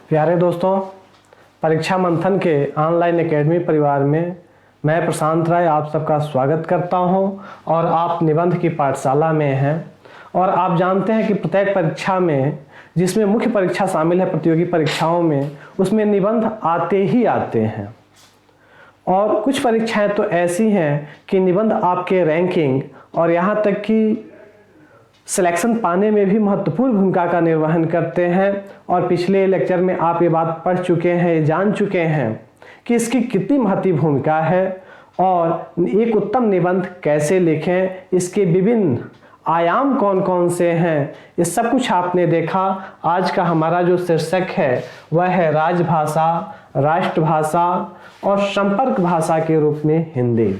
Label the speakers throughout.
Speaker 1: प्यारे दोस्तों, परीक्षा मंथन के ऑनलाइन एकेडमी परिवार में मैं प्रशांत राय आप सबका स्वागत करता हूं। और आप निबंध की पाठशाला में हैं और आप जानते हैं कि प्रत्येक परीक्षा में जिसमें मुख्य परीक्षा शामिल है प्रतियोगी परीक्षाओं में, उसमें निबंध आते ही आते हैं। और कुछ परीक्षाएं तो ऐसी हैं कि निबंध आपके रैंकिंग और यहाँ तक कि सिलेक्शन पाने में भी महत्वपूर्ण भूमिका का निर्वहन करते हैं। और पिछले लेक्चर में आप ये बात पढ़ चुके हैं, जान चुके हैं कि इसकी कितनी महत्वपूर्ण भूमिका है और एक उत्तम निबंध कैसे लिखें, इसके विभिन्न आयाम कौन कौन से हैं, ये सब कुछ आपने देखा। आज का हमारा जो शीर्षक है वह है राजभाषा, राष्ट्रभाषा और संपर्क भाषा के रूप में हिंदी,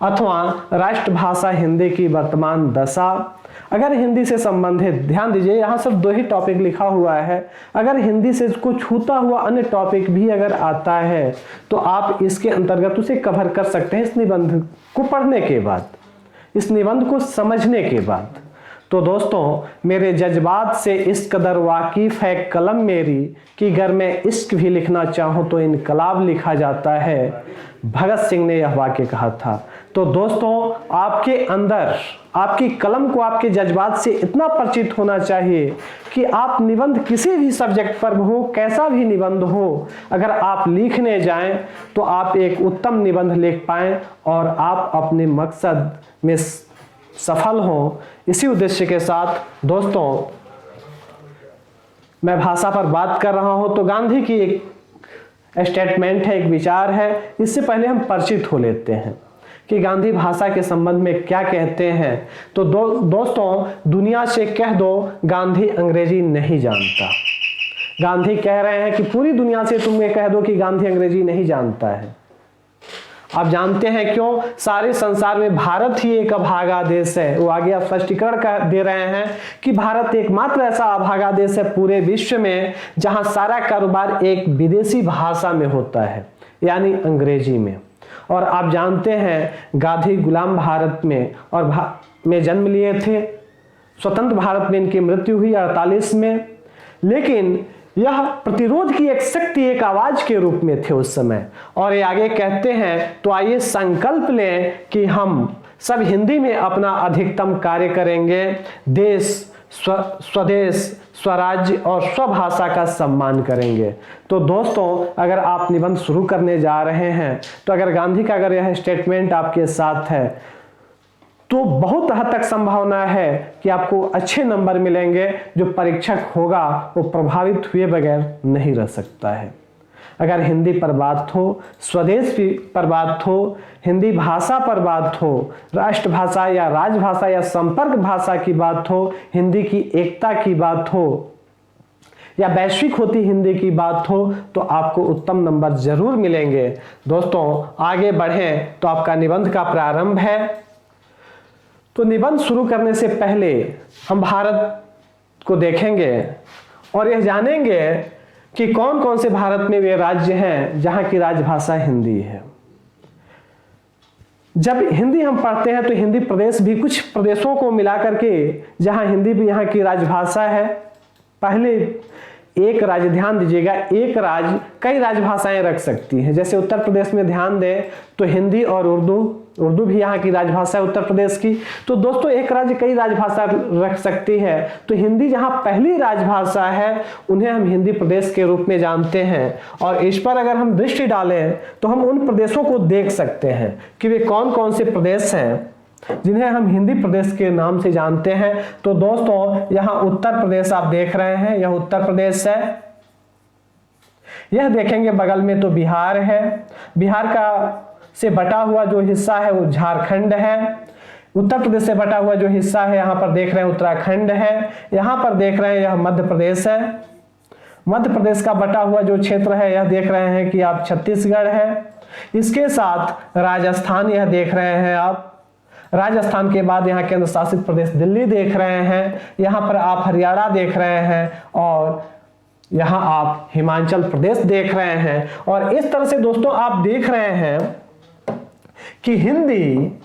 Speaker 1: अथवा राष्ट्रभाषा हिंदी की वर्तमान दशा। अगर हिंदी से संबंधित, ध्यान दीजिए यहाँ सिर्फ 2 ही टॉपिक लिखा हुआ है, अगर हिंदी से इसको छूता हुआ अन्य टॉपिक भी अगर आता है तो आप इसके अंतर्गत उसे कवर कर सकते हैं इस निबंध को पढ़ने के बाद, इस निबंध को समझने के बाद। तो दोस्तों, मेरे जज्बात से इस कदर वाकिफ है कलम मेरी कि अगर मैं इश्क भी लिखना चाहूँ तो इनकलाब लिखा जाता है, भगत सिंह ने यह वाक्य कहा था। तो दोस्तों, आपके अंदर आपकी कलम को आपके जज्बात से इतना परिचित होना चाहिए कि आप निबंध किसी भी सब्जेक्ट पर हो, कैसा भी निबंध हो, अगर आप लिखने जाएं तो आप एक उत्तम निबंध लिख पाएं और आप अपने मकसद में सफल हों। इसी उद्देश्य के साथ दोस्तों, मैं भाषा पर बात कर रहा हूं तो गांधी की एक स्टेटमेंट है, एक विचार है। इससे पहले हम परिचित हो लेते हैं कि गांधी भाषा के संबंध में क्या कहते हैं। तो दोस्तों, दुनिया से कह दो गांधी अंग्रेजी नहीं जानता। गांधी कह रहे हैं कि पूरी दुनिया से तुम ये कह दो कि गांधी अंग्रेजी नहीं जानता है। आप जानते हैं क्यों? सारे संसार में भारत ही एक अभागा देश है। वो आगे आप स्पष्टीकरण दे रहे हैं कि भारत एकमात्र ऐसा अभागा देश है पूरे विश्व में जहां सारा कारोबार एक विदेशी भाषा में होता है, यानी अंग्रेजी में। और आप जानते हैं गांधी गुलाम भारत में में जन्म लिए थे। स्वतंत्र भारत में इनकी मृत्यु हुई 48 में, लेकिन यह प्रतिरोध की एक शक्ति, एक आवाज के रूप में थे उस समय। और ये आगे कहते हैं, तो आइए संकल्प लें कि हम सब हिंदी में अपना अधिकतम कार्य करेंगे, देश, स्वदेश, स्वराज्य और स्वभाषा का सम्मान करेंगे। तो दोस्तों, अगर आप निबंध शुरू करने जा रहे हैं तो अगर गांधी का अगर यह स्टेटमेंट आपके साथ है तो बहुत हद तक संभावना है कि आपको अच्छे नंबर मिलेंगे। जो परीक्षक होगा वो प्रभावित हुए बगैर नहीं रह सकता है। अगर हिंदी पर बात हो, स्वदेश पर बात हो, हिंदी भाषा पर बात हो, राष्ट्रभाषा या राजभाषा या संपर्क भाषा की बात हो, हिंदी की एकता की बात हो या वैश्विक होती हिंदी की बात हो, तो आपको उत्तम नंबर जरूर मिलेंगे। दोस्तों, आगे बढ़ें तो आपका निबंध का प्रारंभ है। तो निबंध शुरू करने से पहले हम भारत को देखेंगे और यह जानेंगे कि कौन कौन से भारत में वे राज्य हैं जहां की राजभाषा हिंदी है। जब हिंदी हम पढ़ते हैं तो हिंदी प्रदेश भी, कुछ प्रदेशों को मिला करके जहां हिंदी भी यहाँ की राजभाषा है। पहले एक राज्य, ध्यान दीजिएगा, एक राज्य कई राजभाषाएं रख सकती है। जैसे उत्तर प्रदेश में ध्यान दें तो हिंदी और उर्दू भी यहाँ की राजभाषा है उत्तर प्रदेश की। तो दोस्तों, एक राज्य कई राजभाषा रख सकती है। तो हिंदी जहाँ पहली राजभाषा है उन्हें हम हिंदी प्रदेश के रूप में जानते हैं। और इस पर अगर हम दृष्टि डालें तो हम उन प्रदेशों को देख सकते हैं कि वे कौन कौन से प्रदेश हैं जिन्हें हम हिंदी प्रदेश के नाम से जानते हैं। तो दोस्तों, यहाँ उत्तर प्रदेश आप देख रहे हैं, यह उत्तर प्रदेश है। यह देखेंगे बगल में तो बिहार है। बिहार का से बटा हुआ जो हिस्सा है वो झारखंड है। उत्तर प्रदेश से बटा हुआ जो हिस्सा है यहाँ पर देख रहे हैं उत्तराखंड है। यहाँ पर देख रहे हैं यह मध्य प्रदेश है। मध्य प्रदेश का बटा हुआ जो क्षेत्र है यह देख रहे हैं कि आप छत्तीसगढ़ है। इसके साथ राजस्थान यह देख रहे हैं आप। राजस्थान के बाद यहाँ केंद्र शासित प्रदेश दिल्ली देख रहे हैं। यहाँ पर आप हरियाणा देख रहे हैं और यहाँ आप हिमाचल प्रदेश देख रहे हैं। और इस तरह से दोस्तों आप देख रहे हैं कि हिंदी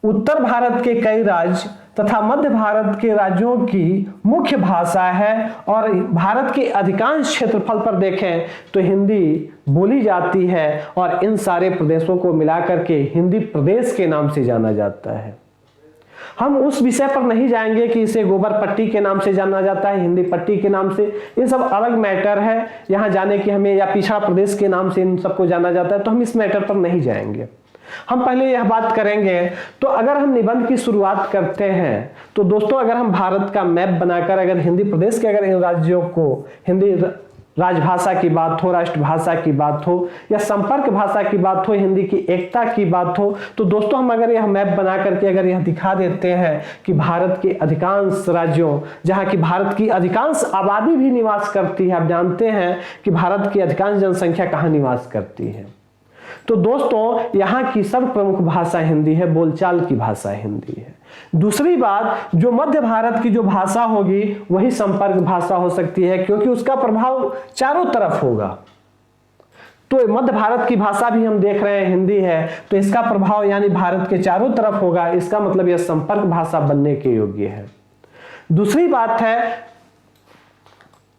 Speaker 1: उत्तर भारत के कई राज्य तथा मध्य भारत के राज्यों की मुख्य भाषा है और भारत के अधिकांश क्षेत्रफल पर देखें तो हिंदी बोली जाती है और इन सारे प्रदेशों को मिलाकर के हिंदी प्रदेश के नाम से जाना जाता है। हम उस विषय पर नहीं जाएंगे कि इसे गोबर पट्टी के नाम से जाना जाता है, हिंदी पट्टी के नाम से, ये सब अलग मैटर है। यहाँ जाने की हमें, या पिछड़ा प्रदेश के नाम से इन सबको जाना जाता है, तो हम इस मैटर पर नहीं जाएंगे। हम पहले यह बात करेंगे। तो अगर हम निबंध की शुरुआत करते हैं तो दोस्तों, अगर हम भारत का मैप बनाकर अगर हिंदी प्रदेश के अगर इन राज्यों को हिंदी राजभाषा की बात हो, राष्ट्रभाषा की बात हो या संपर्क भाषा की बात हो, हिंदी की एकता की बात हो, तो दोस्तों हम अगर यह मैप बना करके अगर यह दिखा देते हैं कि भारत के अधिकांश राज्यों, जहां की भारत की अधिकांश आबादी भी निवास करती है, आप जानते हैं कि भारत की अधिकांश जनसंख्या कहाँ निवास करती है, तो दोस्तों यहाँ की सर्व प्रमुख भाषा हिंदी है, बोलचाल की भाषा हिंदी है। दूसरी बात, जो मध्य भारत की जो भाषा होगी वही संपर्क भाषा हो सकती है, क्योंकि उसका प्रभाव चारों तरफ होगा। तो मध्य भारत की भाषा भी हम देख रहे हैं हिंदी है, तो इसका प्रभाव यानी भारत के चारों तरफ होगा, इसका मतलब यह संपर्क भाषा बनने के योग्य है। दूसरी बात है,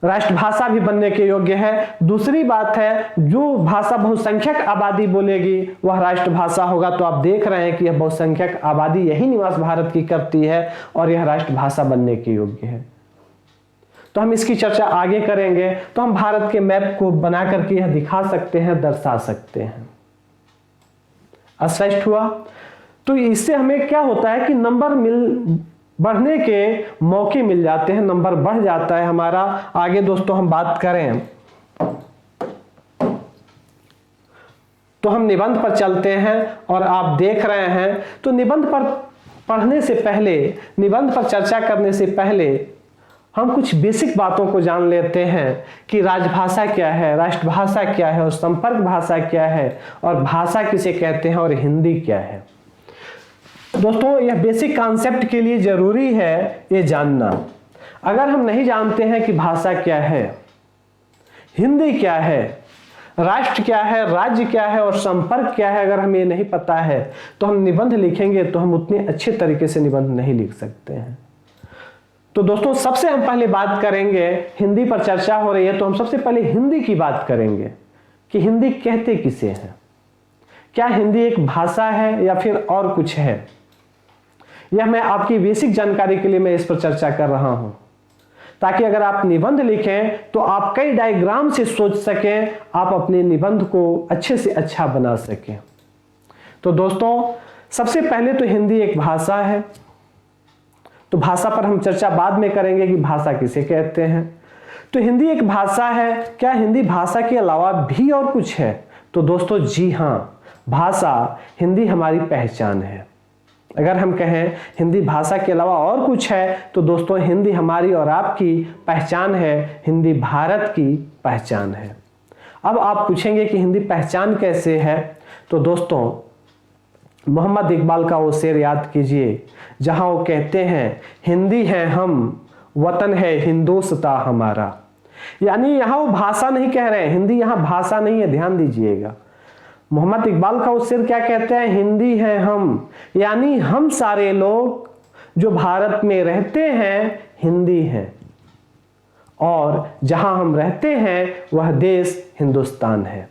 Speaker 1: राष्ट्रभाषा भी बनने के योग्य है। दूसरी बात है, जो भाषा बहुसंख्यक आबादी बोलेगी वह राष्ट्रभाषा होगा। तो आप देख रहे हैं कि यह बहुसंख्यक आबादी यही निवास भारत की करती है और यह राष्ट्रभाषा बनने के योग्य है। तो हम इसकी चर्चा आगे करेंगे। तो हम भारत के मैप को बना करके यह दिखा सकते हैं, दर्शा सकते हैं। स्पष्ट हुआ? तो इससे हमें क्या होता है कि नंबर बढ़ने के मौके मिल जाते हैं, नंबर बढ़ जाता है हमारा। आगे दोस्तों हम बात करें तो हम निबंध पर चलते हैं और आप देख रहे हैं। तो निबंध पर पढ़ने से पहले, निबंध पर चर्चा करने से पहले हम कुछ बेसिक बातों को जान लेते हैं कि राजभाषा क्या है, राष्ट्रभाषा क्या है और संपर्क भाषा क्या है और भाषा किसे कहते हैं और हिंदी क्या है। दोस्तों यह बेसिक कॉन्सेप्ट के लिए जरूरी है ये जानना। अगर हम नहीं जानते हैं कि भाषा क्या है, हिंदी क्या है, राष्ट्र क्या है, राज्य क्या है और संपर्क क्या है, अगर हमें ये नहीं पता है तो हम निबंध लिखेंगे तो हम उतने अच्छे तरीके से निबंध नहीं लिख सकते हैं। तो दोस्तों सबसे हम पहले बात करेंगे, हिंदी पर चर्चा हो रही है तो हम सबसे पहले हिंदी की बात करेंगे कि हिंदी कहते किसे हैं। क्या हिंदी एक भाषा है या फिर और कुछ है? यह मैं आपकी बेसिक जानकारी के लिए मैं इस पर चर्चा कर रहा हूं, ताकि अगर आप निबंध लिखें तो आप कई डायग्राम से सोच सकें, आप अपने निबंध को अच्छे से अच्छा बना सकें। तो दोस्तों सबसे पहले तो हिंदी एक भाषा है। तो भाषा पर हम चर्चा बाद में करेंगे कि भाषा किसे कहते हैं। तो हिंदी एक भाषा है। क्या हिंदी भाषा के अलावा भी और कुछ है? तो दोस्तों जी हां, भाषा हिंदी हमारी पहचान है। अगर हम कहें हिंदी भाषा के अलावा और कुछ है तो दोस्तों हिंदी हमारी और आपकी पहचान है, हिंदी भारत की पहचान है। अब आप पूछेंगे कि हिंदी पहचान कैसे है? तो दोस्तों मोहम्मद इकबाल का वो शेर याद कीजिए जहां वो कहते हैं, हिंदी है हम, वतन है हिंदुस्तां हमारा। यानी यहां वो भाषा नहीं कह रहे हैं, हिंदी यहां भाषा नहीं है, ध्यान दीजिएगा। मोहम्मद इकबाल का वो शेर क्या कहते हैं? हिंदी है हम, यानी हम सारे लोग जो भारत में रहते हैं हिंदी हैं और जहां हम रहते हैं वह देश हिंदुस्तान है।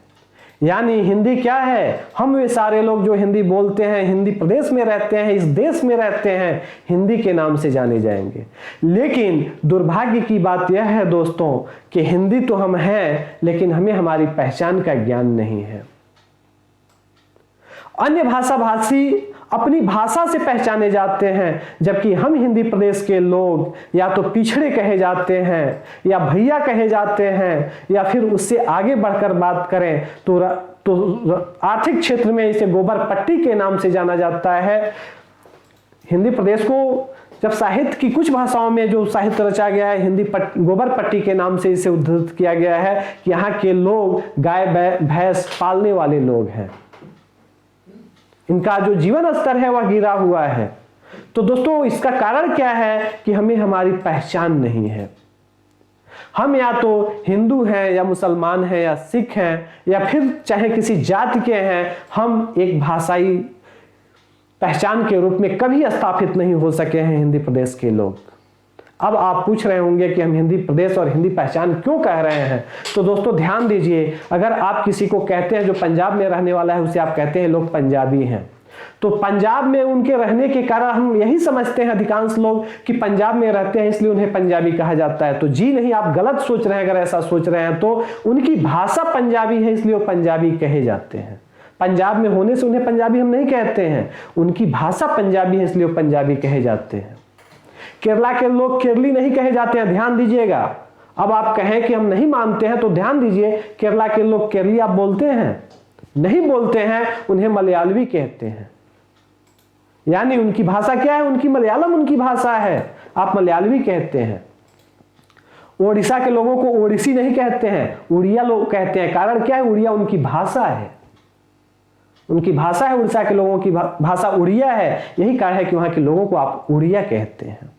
Speaker 1: यानी हिंदी क्या है? हम वे सारे लोग जो हिंदी बोलते हैं, हिंदी प्रदेश में रहते हैं, इस देश में रहते हैं, हिंदी के नाम से जाने जाएंगे। लेकिन दुर्भाग्य की बात यह है दोस्तों कि हिंदी तो हम हैं लेकिन हमें हमारी पहचान का ज्ञान नहीं है। अन्य भाषा भाषी अपनी भाषा से पहचाने जाते हैं, जबकि हम हिंदी प्रदेश के लोग या तो पिछड़े कहे जाते हैं या भैया कहे जाते हैं, या फिर उससे आगे बढ़कर बात करें तो आर्थिक क्षेत्र में इसे गोबर पट्टी के नाम से जाना जाता है। हिंदी प्रदेश को जब साहित्य की कुछ भाषाओं में जो साहित्य रचा गया है, हिंदी गोबर पट्टी के नाम से इसे उद्धृत किया गया है कि यहाँ के लोग गाय भैंस पालने वाले लोग हैं, इनका जो जीवन स्तर है वह गिरा हुआ है। तो दोस्तों इसका कारण क्या है कि हमें हमारी पहचान नहीं है। हम या तो हिंदू हैं या मुसलमान हैं या सिख हैं या फिर चाहे किसी जाति के हैं, हम एक भाषाई पहचान के रूप में कभी स्थापित नहीं हो सके हैं हिंदी प्रदेश के लोग। अब आप पूछ रहे होंगे कि हम हिंदी प्रदेश और हिंदी पहचान क्यों कह रहे हैं। तो दोस्तों ध्यान दीजिए, अगर आप किसी को कहते हैं जो पंजाब में रहने वाला है, उसे आप कहते हैं लोग पंजाबी हैं, तो पंजाब में उनके रहने के कारण हम यही समझते हैं अधिकांश लोग कि पंजाब में रहते हैं इसलिए उन्हें पंजाबी कहा जाता है। तो जी नहीं, आप गलत सोच रहे हैं। अगर ऐसा सोच रहे हैं तो उनकी भाषा पंजाबी है इसलिए वो पंजाबी कहे जाते हैं। पंजाब में होने से उन्हें पंजाबी हम नहीं कहते हैं, उनकी भाषा पंजाबी है इसलिए वो पंजाबी कहे जाते हैं। केरला के लोग केरली नहीं कहे जाते हैं, ध्यान दीजिएगा। अब आप कहें कि हम नहीं मानते हैं तो ध्यान दीजिए, केरला के लोग केरली आप बोलते हैं? नहीं बोलते हैं, उन्हें मलयालवी कहते हैं। यानी उनकी भाषा क्या है? उनकी मलयालम उनकी भाषा है, आप मलयालवी कहते हैं। ओडिशा के लोगों को ओडिसी नहीं कहते हैं, उड़िया लोग कहते हैं। कारण क्या है? उड़िया उनकी भाषा है, उनकी भाषा है। उड़ीसा के लोगों की भाषा उड़िया है, यही कारण है कि वहां के लोगों को आप उड़िया कहते हैं।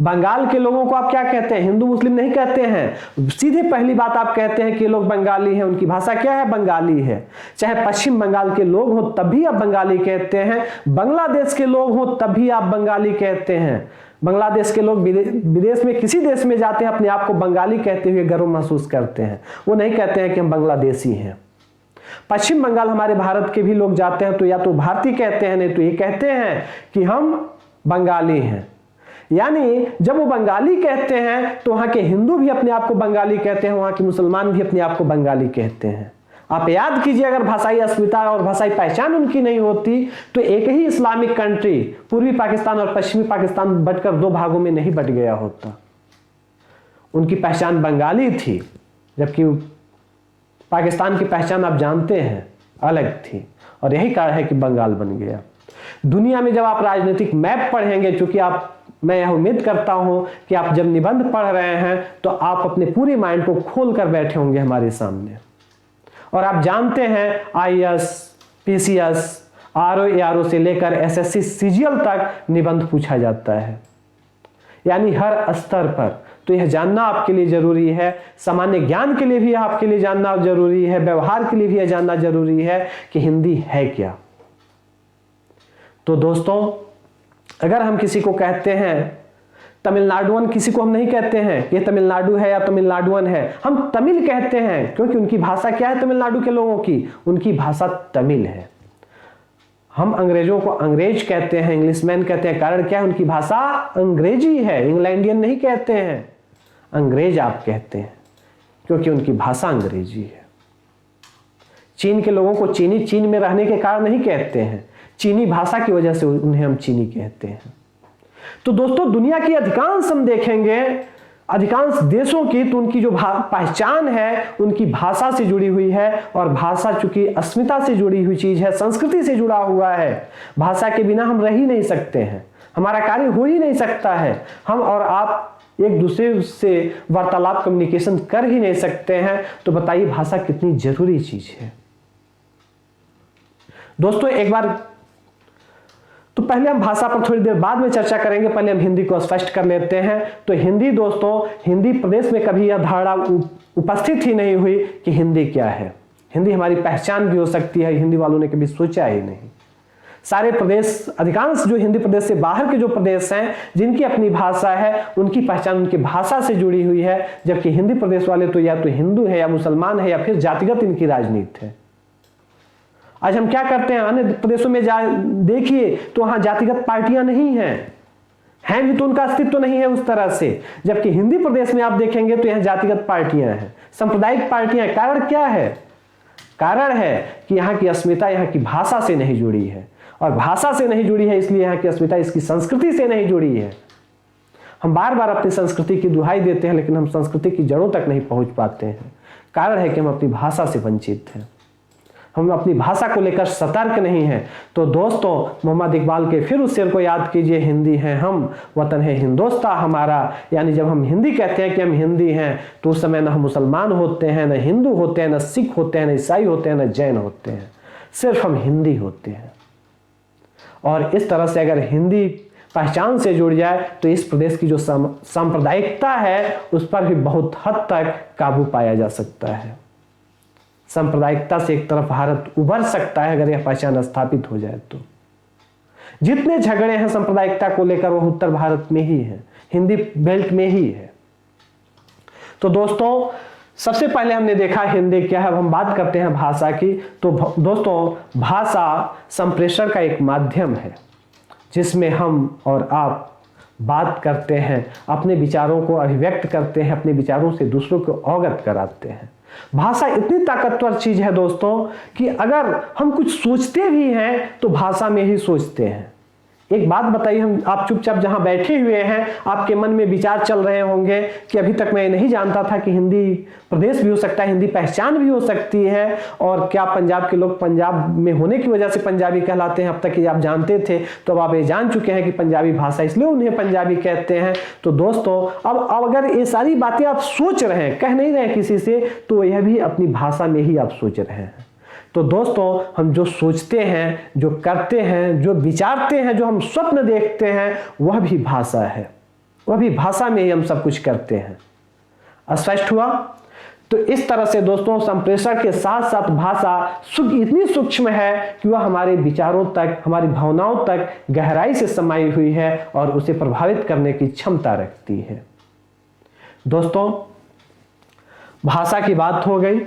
Speaker 1: बंगाल के लोगों को आप क्या कहते हैं? हिंदू मुस्लिम नहीं कहते हैं, सीधे पहली बात आप कहते हैं कि लोग बंगाली हैं, उनकी भाषा क्या है? बंगाली है। चाहे पश्चिम बंगाल के लोग हो तब भी आप बंगाली कहते हैं, बांग्लादेश के लोग हो तब भी आप बंगाली कहते हैं। बांग्लादेश के लोग विदेश में किसी देश में जाते हैं, अपने आप को बंगाली कहते हुए गर्व महसूस करते हैं, वो नहीं कहते हैं कि हम बांग्लादेशी हैं। पश्चिम बंगाल हमारे भारत के भी लोग जाते हैं तो या तो भारतीय कहते हैं, नहीं तो ये कहते हैं कि हम बंगाली हैं। यानी जब वो बंगाली कहते हैं तो वहां के हिंदू भी अपने आप को बंगाली कहते हैं, वहां के मुसलमान भी अपने आप को बंगाली कहते हैं। आप याद कीजिए, अगर भाषाई अस्मिता और भाषाई पहचान उनकी नहीं होती तो एक ही इस्लामिक कंट्री पूर्वी पाकिस्तान और पश्चिमी पाकिस्तान बटकर दो भागों में नहीं बट गया होता। उनकी पहचान बंगाली थी, जबकि पाकिस्तान की पहचान आप जानते हैं अलग थी, और यही कारण है कि बंगाल बन गया। दुनिया में जब आप राजनीतिक मैप पढ़ेंगे, चूंकि मैं यह उम्मीद करता हूं कि आप जब निबंध पढ़ रहे हैं तो आप अपने पूरी माइंड को खोल कर बैठे होंगे हमारे सामने, और आप जानते हैं IAS, PCS, RO से लेकर SSC CGL तक निबंध पूछा जाता है, यानी हर स्तर पर। तो यह जानना आपके लिए जरूरी है, सामान्य ज्ञान के लिए भी आपके लिए जानना जरूरी है, व्यवहार के लिए भी यह जानना जरूरी है कि हिंदी है क्या। तो दोस्तों, अगर हम किसी को कहते हैं तमिलनाडुअन, किसी को हम नहीं कहते हैं ये तमिलनाडु है या तमिलनाडुअन है, हम तमिल कहते हैं, क्योंकि उनकी भाषा क्या है? तमिलनाडु के लोगों की उनकी भाषा तमिल है। हम अंग्रेजों को अंग्रेज कहते हैं, इंग्लिशमैन कहते हैं, कारण क्या है? उनकी भाषा अंग्रेजी है। इंग्लैंडियन नहीं कहते हैं, अंग्रेज आप कहते हैं, क्योंकि उनकी भाषा अंग्रेजी है। चीन के लोगों को चीनी चीन में रहने के कारण नहीं कहते हैं, चीनी भाषा की वजह से उन्हें हम चीनी कहते हैं। तो दोस्तों, दुनिया की अधिकांश हम देखेंगे, अधिकांश देशों की, तो उनकी जो पहचान है उनकी भाषा से जुड़ी हुई है, और भाषा चूंकि अस्मिता से जुड़ी हुई चीज है, संस्कृति से जुड़ा हुआ है। भाषा के बिना हम रह ही नहीं सकते हैं, हमारा कार्य हो ही नहीं सकता है, हम और आप एक दूसरे से वार्तालाप कम्युनिकेशन कर ही नहीं सकते हैं। तो बताइए भाषा कितनी जरूरी चीज है। दोस्तों, एक बार तो पहले हम भाषा पर थोड़ी देर बाद में चर्चा करेंगे, पहले हम हिंदी को स्पष्ट कर लेते हैं। तो हिंदी दोस्तों, हिंदी प्रदेश में कभी यह धारणा उपस्थित ही नहीं हुई कि हिंदी क्या है। हिंदी हमारी पहचान भी हो सकती है, हिंदी वालों ने कभी सोचा ही नहीं। सारे प्रदेश, अधिकांश जो हिंदी प्रदेश से बाहर के जो प्रदेश हैं जिनकी अपनी भाषा है, उनकी पहचान उनकी भाषा से जुड़ी हुई है, जबकि हिंदी प्रदेश वाले तो या तो हिंदू है या मुसलमान है या फिर जातिगत इनकी राजनीति है। आज हम क्या करते हैं, अन्य प्रदेशों में देखिए तो वहां जातिगत पार्टियां नहीं हैं भी तो उनका अस्तित्व तो नहीं है उस तरह से, जबकि हिंदी प्रदेश में आप देखेंगे तो यहाँ जातिगत पार्टियां हैं, सांप्रदायिक पार्टियां। कारण क्या है? कारण है कि यहाँ की अस्मिता यहाँ की भाषा से नहीं जुड़ी है, और भाषा से नहीं जुड़ी है इसलिए यहाँ की अस्मिता इसकी संस्कृति से नहीं जुड़ी है। हम बार बार अपनी संस्कृति की दुहाई देते हैं, लेकिन हम संस्कृति की जड़ों तक नहीं पहुंच पाते हैं। कारण है कि हम अपनी भाषा से वंचित हैं, हम अपनी भाषा को लेकर सतर्क नहीं हैं। तो दोस्तों, मोहम्मद इकबाल के फिर उस शेर को याद कीजिए, हिंदी हैं हम, वतन है हिंदुस्तान हमारा। यानी जब हम हिंदी कहते हैं कि हम हिंदी हैं, तो उस समय न हम मुसलमान होते हैं, न हिंदू होते हैं, न सिख होते हैं, न ईसाई होते हैं, न जैन होते हैं, सिर्फ हम हिंदी होते हैं। और इस तरह से अगर हिंदी पहचान से जुड़ जाए तो इस प्रदेश की जो सांप्रदायिकता है उस पर भी बहुत हद तक काबू पाया जा सकता है। सांप्रदायिकता से एक तरफ भारत उभर सकता है अगर यह पहचान स्थापित हो जाए तो। जितने झगड़े हैं सांप्रदायिकता को लेकर वो उत्तर भारत में ही है, हिंदी बेल्ट में ही है। तो दोस्तों सबसे पहले हमने देखा हिंदी क्या है। अब हम बात करते हैं भाषा की। तो दोस्तों भाषा संप्रेषण का एक माध्यम है जिसमें हम और आप बात करते हैं, अपने विचारों को अभिव्यक्त करते हैं, अपने विचारों से दूसरों को अवगत कराते हैं। भाषा इतनी ताकतवर चीज है दोस्तों कि अगर हम कुछ सोचते भी हैं तो भाषा में ही सोचते हैं। एक बात बताइए, आप चुपचाप जहां बैठे हुए हैं, आपके मन में विचार चल रहे होंगे कि अभी तक मैं नहीं जानता था कि हिंदी प्रदेश भी हो सकता है, हिंदी पहचान भी हो सकती है, और क्या पंजाब के लोग पंजाब में होने की वजह से पंजाबी कहलाते हैं। अब तक ये आप जानते थे, तो अब आप ये जान चुके हैं कि पंजाबी भाषा इसलिए उन्हें पंजाबी कहते हैं। तो दोस्तों अब अगर ये सारी बातें आप सोच रहे हैं, कह नहीं रहे किसी से, तो यह भी अपनी भाषा में ही आप सोच रहे हैं। तो दोस्तों हम जो सोचते हैं, जो करते हैं, जो विचारते हैं, जो हम स्वप्न देखते हैं, वह भी भाषा है। वह भी भाषा में ही हम सब कुछ करते हैं। स्पष्ट हुआ? तो इस तरह से दोस्तों संप्रेषण के साथ साथ भाषा इतनी सूक्ष्म है कि वह हमारे विचारों तक, हमारी भावनाओं तक गहराई से समाई हुई है और उसे प्रभावित करने की क्षमता रखती है। दोस्तों भाषा की बात हो गई,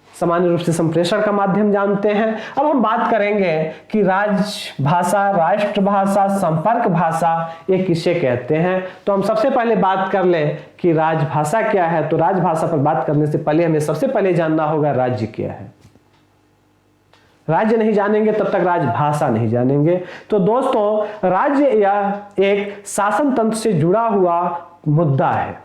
Speaker 1: सामान्य रूप से संप्रेषण का माध्यम जानते हैं। अब हम बात करेंगे कि राजभाषा, राष्ट्रभाषा, संपर्क भाषा ये किसे कहते हैं। तो हम सबसे पहले बात कर लें कि राजभाषा क्या है। तो राजभाषा पर बात करने से पहले हमें सबसे पहले जानना होगा राज्य क्या है। राज्य नहीं जानेंगे तब तक राजभाषा नहीं जानेंगे। तो दोस्तों राज्य यह एक शासन तंत्र से जुड़ा हुआ मुद्दा है।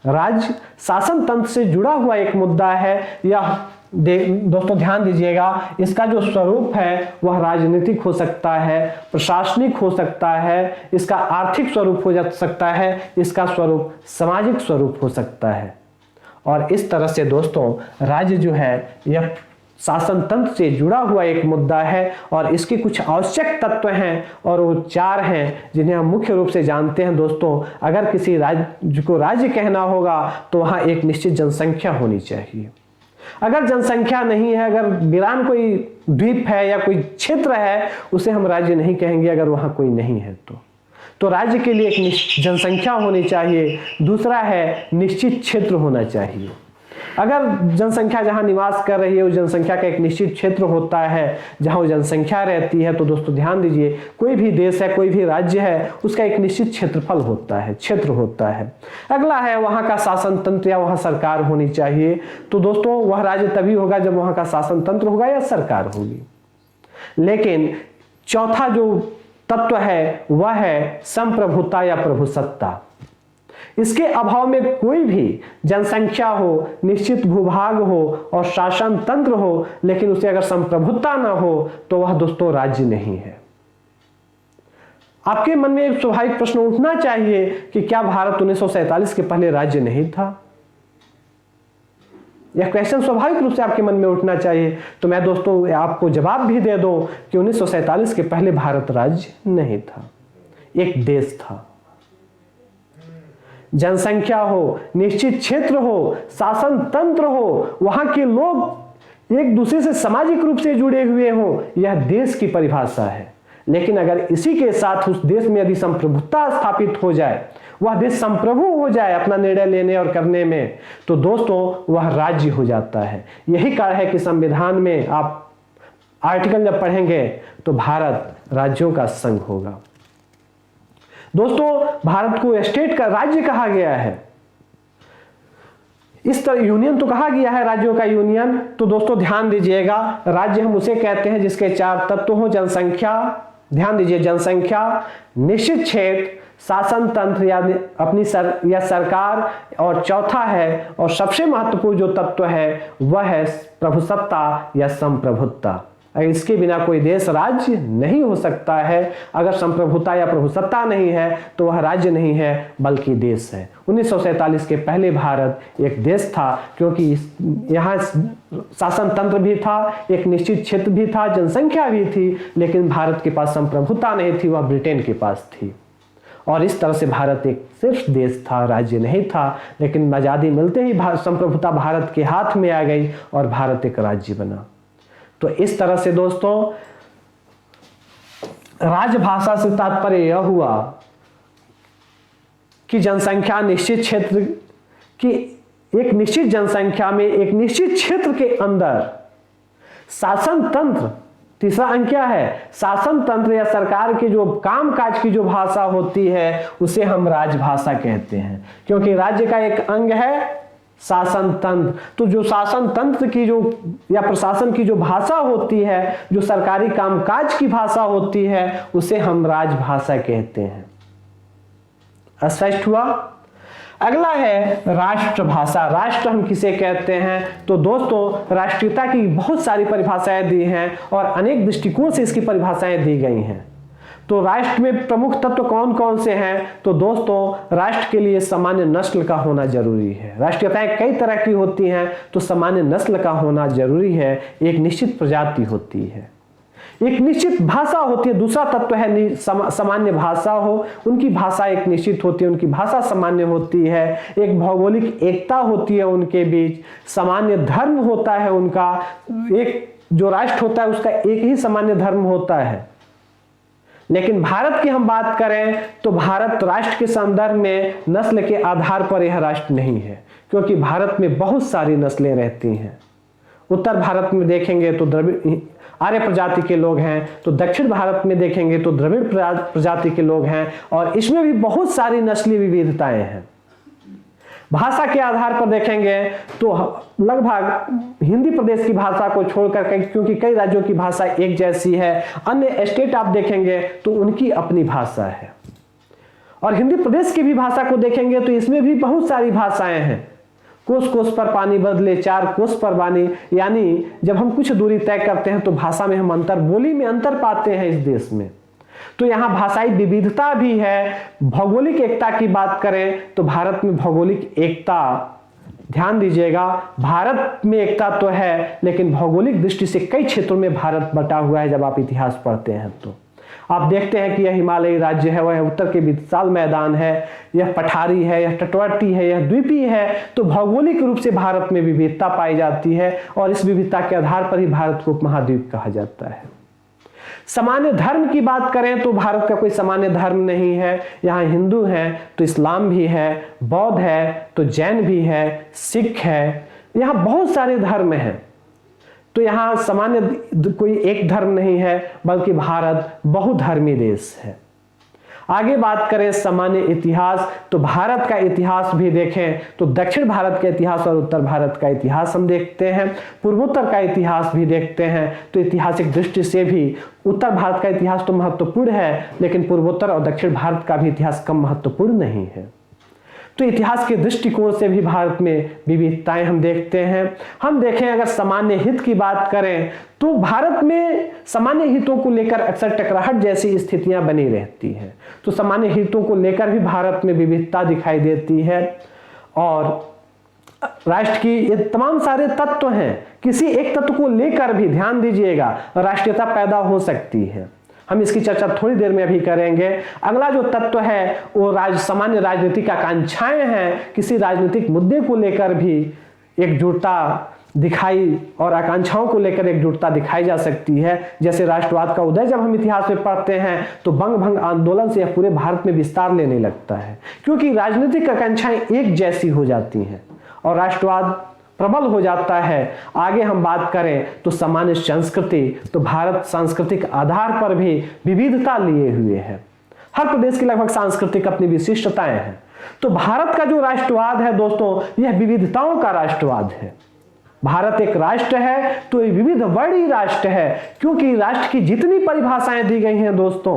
Speaker 1: राज्य शासन तंत्र से जुड़ा हुआ एक मुद्दा है। यह दोस्तों ध्यान दीजिएगा, इसका जो स्वरूप है वह राजनीतिक हो सकता है, प्रशासनिक हो सकता है, इसका आर्थिक स्वरूप हो सकता है, इसका स्वरूप सामाजिक स्वरूप हो सकता है। और इस तरह से दोस्तों राज्य जो है यह शासन तंत्र से जुड़ा हुआ एक मुद्दा है और इसके कुछ आवश्यक तत्व हैं और वो 4 हैं जिन्हें हम मुख्य रूप से जानते हैं। दोस्तों अगर किसी राज्य को राज्य कहना होगा तो वहाँ एक निश्चित जनसंख्या होनी चाहिए। अगर जनसंख्या नहीं है, अगर वीरान कोई द्वीप है या कोई क्षेत्र है, उसे हम राज्य नहीं कहेंगे अगर वहाँ कोई नहीं है। तो राज्य के लिए एक जनसंख्या होनी चाहिए। दूसरा है निश्चित क्षेत्र होना चाहिए। अगर जनसंख्या जहां निवास कर रही है उस जनसंख्या का एक निश्चित क्षेत्र होता है जहां वो जनसंख्या रहती है। तो दोस्तों ध्यान दीजिए, कोई भी देश है, कोई भी राज्य है, उसका एक निश्चित क्षेत्रफल होता है, क्षेत्र होता है। अगला है वहां का शासन तंत्र या वहां सरकार होनी चाहिए। तो दोस्तों वह राज्य तभी होगा जब वहां का शासन तंत्र होगा या सरकार होगी। लेकिन चौथा जो तत्व है वह है संप्रभुता या प्रभुसत्ता। इसके अभाव में कोई भी जनसंख्या हो, निश्चित भूभाग हो और शासन तंत्र हो, लेकिन उसे अगर संप्रभुता ना हो तो वह दोस्तों राज्य नहीं है। आपके मन में एक स्वाभाविक प्रश्न उठना चाहिए कि क्या भारत 1947 के पहले राज्य नहीं था? यह क्वेश्चन स्वाभाविक रूप से आपके मन में उठना चाहिए। तो मैं दोस्तों आपको जवाब भी दे दूं कि 1947 के पहले भारत राज्य नहीं था, एक देश था। जनसंख्या हो, निश्चित क्षेत्र हो, शासन तंत्र हो, वहां के लोग एक दूसरे से सामाजिक रूप से जुड़े हुए हो, यह देश की परिभाषा है। लेकिन अगर इसी के साथ उस देश में यदि संप्रभुता स्थापित हो जाए, वह देश संप्रभु हो जाए अपना निर्णय लेने और करने में, तो दोस्तों वह राज्य हो जाता है। यही कारण है कि संविधान में आप आर्टिकल जब पढ़ेंगे तो भारत राज्यों का संघ होगा। दोस्तों भारत को स्टेट का राज्य कहा गया है। इस तरह यूनियन तो कहा गया है, राज्यों का यूनियन। तो दोस्तों ध्यान दीजिएगा, राज्य हम उसे कहते हैं जिसके 4 तत्व हो। जनसंख्या, ध्यान दीजिए, जनसंख्या, निश्चित क्षेत्र, शासन तंत्र या अपनी सरकार, और चौथा है और सबसे महत्वपूर्ण जो तत्व है वह है प्रभुसत्ता या संप्रभुता। इसके बिना कोई देश राज्य नहीं हो सकता है। अगर संप्रभुता या प्रभुसत्ता नहीं है तो वह राज्य नहीं है बल्कि देश है। 1947 के पहले भारत एक देश था क्योंकि यहाँ शासन तंत्र भी था, एक निश्चित क्षेत्र भी था, जनसंख्या भी थी, लेकिन भारत के पास संप्रभुता नहीं थी, वह ब्रिटेन के पास थी। और इस तरह से भारत एक सिर्फ देश था, राज्य नहीं था। लेकिन आज़ादी मिलते ही संप्रभुता भारत के हाथ में आ गई और भारत एक राज्य बना। तो इस तरह से दोस्तों राजभाषा से तात्पर्य यह हुआ कि जनसंख्या निश्चित क्षेत्र की एक निश्चित जनसंख्या में एक निश्चित क्षेत्र के अंदर शासन तंत्र, तीसरा अंक क्या है, शासन तंत्र या सरकार के जो कामकाज की जो भाषा होती है उसे हम राजभाषा कहते हैं, क्योंकि राज्य का एक अंग है शासन तंत्र। तो जो शासन तंत्र की जो या प्रशासन की जो भाषा होती है, जो सरकारी कामकाज की भाषा होती है, उसे हम राजभाषा कहते हैं। स्पष्ट हुआ। अगला है राष्ट्रभाषा। राष्ट्र हम किसे कहते हैं? तो दोस्तों राष्ट्रीयता की बहुत सारी परिभाषाएं दी हैं और अनेक दृष्टिकोण से इसकी परिभाषाएं दी गई हैं। तो राष्ट्र में प्रमुख तत्व कौन कौन से हैं? तो दोस्तों राष्ट्र के लिए सामान्य नस्ल का होना जरूरी है। राष्ट्रीयताएं कई तरह की होती हैं, तो सामान्य नस्ल का होना जरूरी है। एक निश्चित प्रजाति होती है, एक निश्चित भाषा होती है। दूसरा तत्व है सामान्य भाषा हो, उनकी भाषा एक निश्चित होती है, उनकी भाषा सामान्य होती है। एक भौगोलिक एकता होती है उनके बीच, सामान्य धर्म होता है उनका। एक जो राष्ट्र होता है उसका एक ही सामान्य धर्म होता है। लेकिन भारत की हम बात करें तो भारत राष्ट्र के संदर्भ में नस्ल के आधार पर यह राष्ट्र नहीं है, क्योंकि भारत में बहुत सारी नस्लें रहती हैं। उत्तर भारत में देखेंगे तो द्रविड़ आर्य प्रजाति के लोग हैं, तो दक्षिण भारत में देखेंगे तो द्रविड़ प्रजाति के लोग हैं, और इसमें भी बहुत सारी नस्लीय विविधताएं हैं। भाषा के आधार पर देखेंगे तो लगभग हिंदी प्रदेश की भाषा को छोड़कर, क्योंकि कई राज्यों की भाषा एक जैसी है, अन्य स्टेट आप देखेंगे तो उनकी अपनी भाषा है। और हिंदी प्रदेश की भी भाषा को देखेंगे तो इसमें भी बहुत सारी भाषाएं हैं। कोस कोस पर पानी बदले, चार कोस पर बानी, यानी जब हम कुछ दूरी तय करते हैं तो भाषा में हम अंतर, बोली में अंतर पाते हैं इस देश में। तो यहाँ भाषाई विविधता भी है। भौगोलिक एकता की बात करें तो भारत में भौगोलिक एकता, ध्यान दीजिएगा, भारत में एकता तो है, लेकिन भौगोलिक दृष्टि से कई क्षेत्रों में भारत बटा हुआ है। जब आप इतिहास पढ़ते हैं तो आप देखते हैं कि यह हिमालयी राज्य है, वह उत्तर के विशाल मैदान है, यह पठारी है, यह तटवर्ती है, यह द्वीपीय है। तो भौगोलिक रूप से भारत में विविधता पाई जाती है, और इस विविधता के आधार पर ही भारत को उपमहाद्वीप कहा जाता है। सामान्य धर्म की बात करें तो भारत का कोई सामान्य धर्म नहीं है। यहाँ हिंदू है तो इस्लाम भी है, बौद्ध है तो जैन भी है, सिख है, यहाँ बहुत सारे धर्म हैं। तो यहाँ सामान्य कोई एक धर्म नहीं है, बल्कि भारत बहुधर्मी देश है। आगे बात करें सामान्य इतिहास, तो भारत का इतिहास भी देखें तो दक्षिण भारत का इतिहास और उत्तर भारत का इतिहास हम देखते हैं, पूर्वोत्तर का इतिहास भी देखते हैं। तो ऐतिहासिक दृष्टि से भी उत्तर भारत का इतिहास तो महत्वपूर्ण है, लेकिन पूर्वोत्तर और दक्षिण भारत का भी इतिहास कम महत्वपूर्ण नहीं है। तो इतिहास के दृष्टिकोण से भी भारत में विविधताएं हम देखते हैं। हम देखें अगर सामान्य हित की बात करें तो भारत में सामान्य हितों को लेकर अक्सर टकराहट जैसी स्थितियां बनी रहती हैं। तो सामान्य हितों को लेकर भी भारत में विविधता दिखाई देती है। और राष्ट्र की ये तमाम सारे तत्व हैं, किसी एक तत्व को लेकर भी ध्यान दीजिएगा राष्ट्रीयता पैदा हो सकती है। हम इसकी चर्चा थोड़ी देर में अभी करेंगे। अगला जो तत्व है वो सामान्य राजनीतिक आकांक्षाएं हैं। किसी राजनीतिक मुद्दे को लेकर भी एकजुटता दिखाई और आकांक्षाओं को लेकर एकजुटता दिखाई जा सकती है। जैसे राष्ट्रवाद का उदय जब हम इतिहास में पढ़ते हैं तो बंग भंग आंदोलन से यह पूरे भारत में विस्तार लेने लगता है, क्योंकि राजनीतिक आकांक्षाएं एक जैसी हो जाती हैं और राष्ट्रवाद प्रबल हो जाता है। आगे हम बात करें तो सामान्य संस्कृति, तो भारत सांस्कृतिक आधार पर भी विविधता लिए हुए है। हर प्रदेश की लगभग सांस्कृतिक अपनी विशिष्टताएं हैं। तो भारत का जो राष्ट्रवाद है दोस्तों, यह विविधताओं का राष्ट्रवाद है। भारत एक राष्ट्र है तो ये विविध वर्णीय राष्ट्र है, क्योंकि राष्ट्र की जितनी परिभाषाएं दी गई हैं दोस्तों,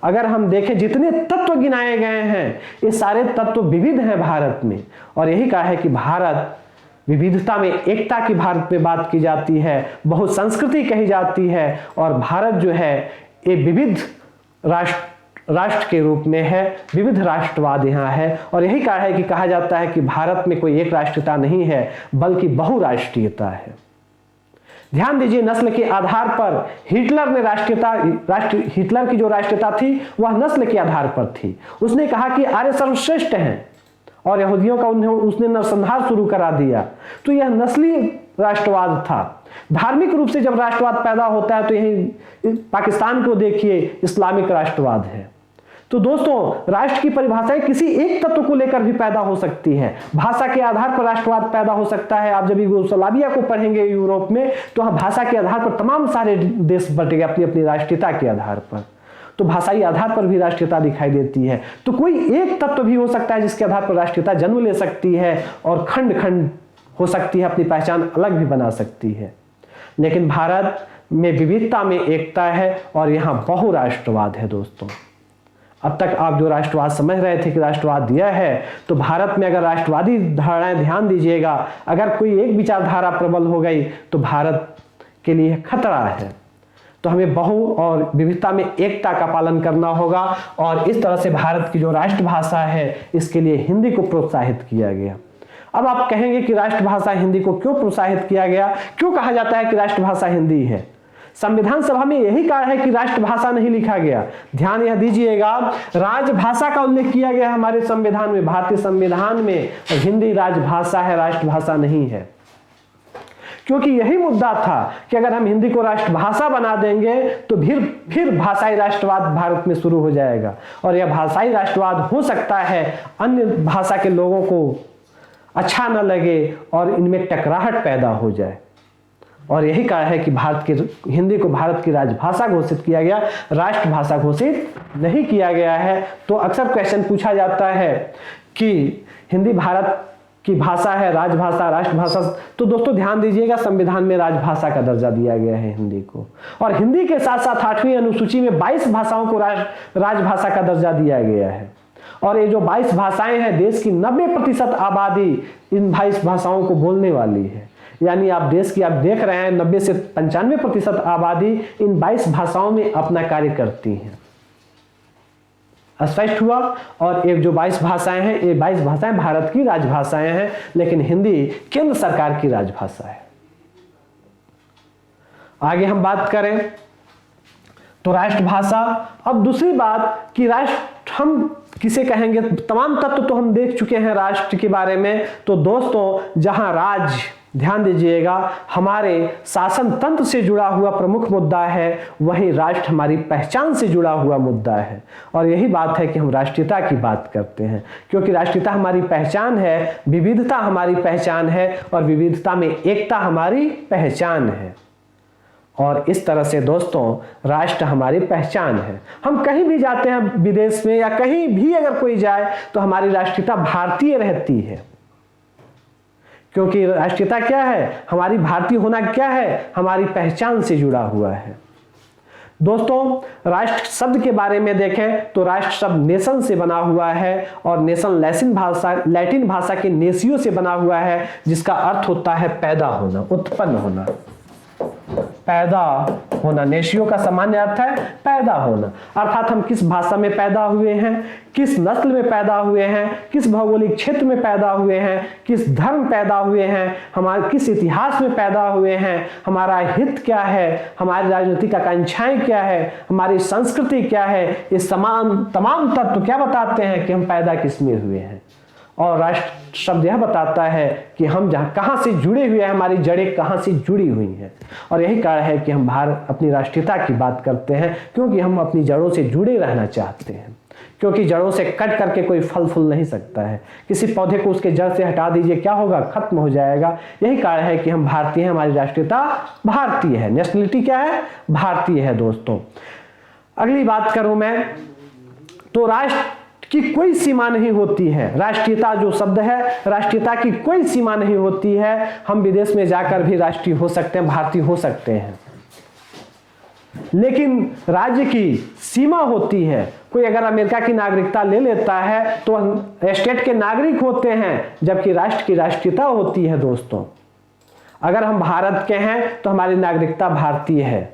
Speaker 1: अगर हम देखें जितने तत्व गिनाए गए हैं, ये सारे तत्व विविध हैं भारत में। और यही कहा है कि भारत विविधता में एकता की भारत में बात की जाती है, बहुत संस्कृति कही जाती है, और भारत जो है ये विविध राष्ट्र के रूप में है, विविध राष्ट्रवाद यहाँ है। और यही कहा है कि कहा जाता है कि भारत में कोई एक राष्ट्रीयता नहीं है, बल्कि बहुराष्ट्रीयता है। ध्यान दीजिए, नस्ल के आधार पर हिटलर ने हिटलर की जो राष्ट्रीयता थी वह नस्ल के आधार पर थी। उसने कहा कि आर्य सर्वश्रेष्ठ हैं और यहूदियों का उसने नरसंहार शुरू करा दिया। तो यह नस्लीय राष्ट्रवाद था। धार्मिक रूप से जब राष्ट्रवाद पैदा होता है तो यही पाकिस्तान को देखिए, इस्लामिक राष्ट्रवाद है। तो दोस्तों, राष्ट्र की परिभाषाएं किसी एक तत्व को लेकर भी पैदा हो सकती है। भाषा के आधार पर राष्ट्रवाद पैदा हो सकता है। आप जब यूगोस्लाविया को पढ़ेंगे यूरोप में, तो वहां भाषा के आधार पर तमाम सारे देश बटे गए अपनी अपनी राष्ट्रीयता के आधार पर। तो भाषाई आधार पर भी राष्ट्रीयता दिखाई देती है। तो कोई एक तत्व भी हो सकता है जिसके आधार पर राष्ट्रीयता जन्म ले सकती है और खंड खंड हो सकती है, अपनी पहचान अलग भी बना सकती है। लेकिन भारत में विविधता में एकता है और यहाँ बहुराष्ट्रवाद है। दोस्तों, अब तक आप जो राष्ट्रवाद समझ रहे थे कि राष्ट्रवाद दिया है, तो भारत में अगर राष्ट्रवादी धारणाएं, ध्यान दीजिएगा, अगर कोई एक विचारधारा प्रबल हो गई तो भारत के लिए खतरा है। तो हमें बहु और विविधता में एकता का पालन करना होगा और इस तरह से भारत की जो राष्ट्रभाषा है, इसके लिए हिंदी को प्रोत्साहित किया गया। अब आप कहेंगे कि राष्ट्रभाषा हिंदी को क्यों प्रोत्साहित किया गया, क्यों कहा जाता है कि राष्ट्रभाषा हिंदी है? संविधान सभा में यही कारण है कि राष्ट्रभाषा नहीं लिखा गया। ध्यान यह दीजिएगा, राजभाषा का उल्लेख किया गया हमारे संविधान में, भारतीय संविधान में। हिंदी राजभाषा है, राष्ट्रभाषा नहीं है। क्योंकि यही मुद्दा था कि अगर हम हिंदी को राष्ट्रभाषा बना देंगे तो फिर भाषाई राष्ट्रवाद भारत में शुरू हो जाएगा और यह भाषाई राष्ट्रवाद हो सकता है अन्य भाषा के लोगों को अच्छा न लगे और इनमें टकराहट पैदा हो जाए। और यही कारण है कि भारत की हिंदी को भारत की राजभाषा घोषित किया गया, राष्ट्रभाषा घोषित नहीं किया गया है। तो अक्सर क्वेश्चन पूछा जाता है कि हिंदी भारत की भाषा है, राजभाषा, राष्ट्रभाषा। तो दोस्तों ध्यान दीजिएगा, संविधान में राजभाषा का दर्जा दिया गया है हिंदी को, और हिंदी के साथ साथ 8वीं अनुसूची में 22 भाषाओं को राजभाषा का दर्जा दिया गया है। और ये जो 22 भाषाएं हैं, देश की 90% आबादी इन 22 भाषाओं को बोलने वाली है। यानी आप देश की आप देख रहे हैं 90 से 95% आबादी इन 22 भाषाओं में अपना कार्य करती है। स्पष्ट हुआ? और एक जो 22 भाषाएं हैं, ये 22 भाषाएं भारत की राजभाषाएं हैं, लेकिन हिंदी केंद्र सरकार की राजभाषा है। आगे हम बात करें तो राष्ट्रभाषा। अब दूसरी बात कि राष्ट्र हम किसे कहेंगे, तमाम तत्व तो हम देख चुके हैं राष्ट्र के बारे में। तो दोस्तों, जहां राज, ध्यान दीजिएगा, हमारे शासन तंत्र से जुड़ा हुआ प्रमुख मुद्दा है, वहीं राष्ट्र हमारी पहचान से जुड़ा हुआ मुद्दा है। और यही बात है कि हम राष्ट्रीयता की बात करते हैं, क्योंकि राष्ट्रीयता हमारी पहचान है, विविधता हमारी पहचान है और विविधता में एकता हमारी पहचान है। और इस तरह से दोस्तों, राष्ट्र हमारी पहचान है। हम कहीं भी जाते हैं विदेश में या कहीं भी अगर कोई जाए तो हमारी राष्ट्रीयता भारतीय रहती है, क्योंकि राष्ट्रीयता क्या है, हमारी भारतीय होना क्या है, हमारी पहचान से जुड़ा हुआ है। दोस्तों, राष्ट्र शब्द के बारे में देखें तो राष्ट्र शब्द नेशन से बना हुआ है और नेशन लैटिन भाषा के नेसियो से बना हुआ है, जिसका अर्थ होता है पैदा होना, उत्पन्न होना, पैदा होना। नेशियो का सामान्य अर्थ है पैदा होना, अर्थात हम किस भाषा में पैदा हुए हैं, किस नस्ल में पैदा हुए हैं, किस भौगोलिक क्षेत्र में पैदा हुए हैं, किस धर्म पैदा हुए हैं, हमारे किस इतिहास में पैदा हुए हैं, हमारा हित क्या है, हमारी राजनीतिक आकांक्षाएं क्या है, हमारी संस्कृति क्या है। ये तमाम तत्व क्या बताते हैं कि हम पैदा किस में हुए हैं। और राष्ट्र शब्द यह बताता है कि हम कहां से जुड़े हुए हैं, हमारी जड़ें कहां से जुड़ी हुई हैं। और यही कारण है कि हम अपनी राष्ट्रीयता की बात करते हैं, क्योंकि हम अपनी जड़ों से जुड़े रहना चाहते हैं। क्योंकि जड़ों से कट करके कोई फल फूल नहीं सकता है। किसी पौधे को उसके जड़ से हटा दीजिए, क्या होगा, खत्म हो जाएगा। यही कारण है कि हम भारतीय हैं, हमारी राष्ट्रीयता भारतीय है, नेशनलिटी क्या है, भारतीय है। दोस्तों, अगली बात करूं मैं तो राष्ट्र की कोई सीमा नहीं होती है। राष्ट्रीयता जो शब्द है, राष्ट्रीयता की कोई सीमा नहीं होती है। हम विदेश में जाकर भी राष्ट्रीय हो सकते हैं, भारतीय हो सकते हैं, लेकिन राज्य की सीमा होती है। कोई अगर अमेरिका की नागरिकता ले लेता है तो स्टेट के नागरिक होते हैं, जबकि राष्ट्र की राष्ट्रीयता होती है। दोस्तों, अगर हम भारत के हैं तो हमारी नागरिकता भारतीय है,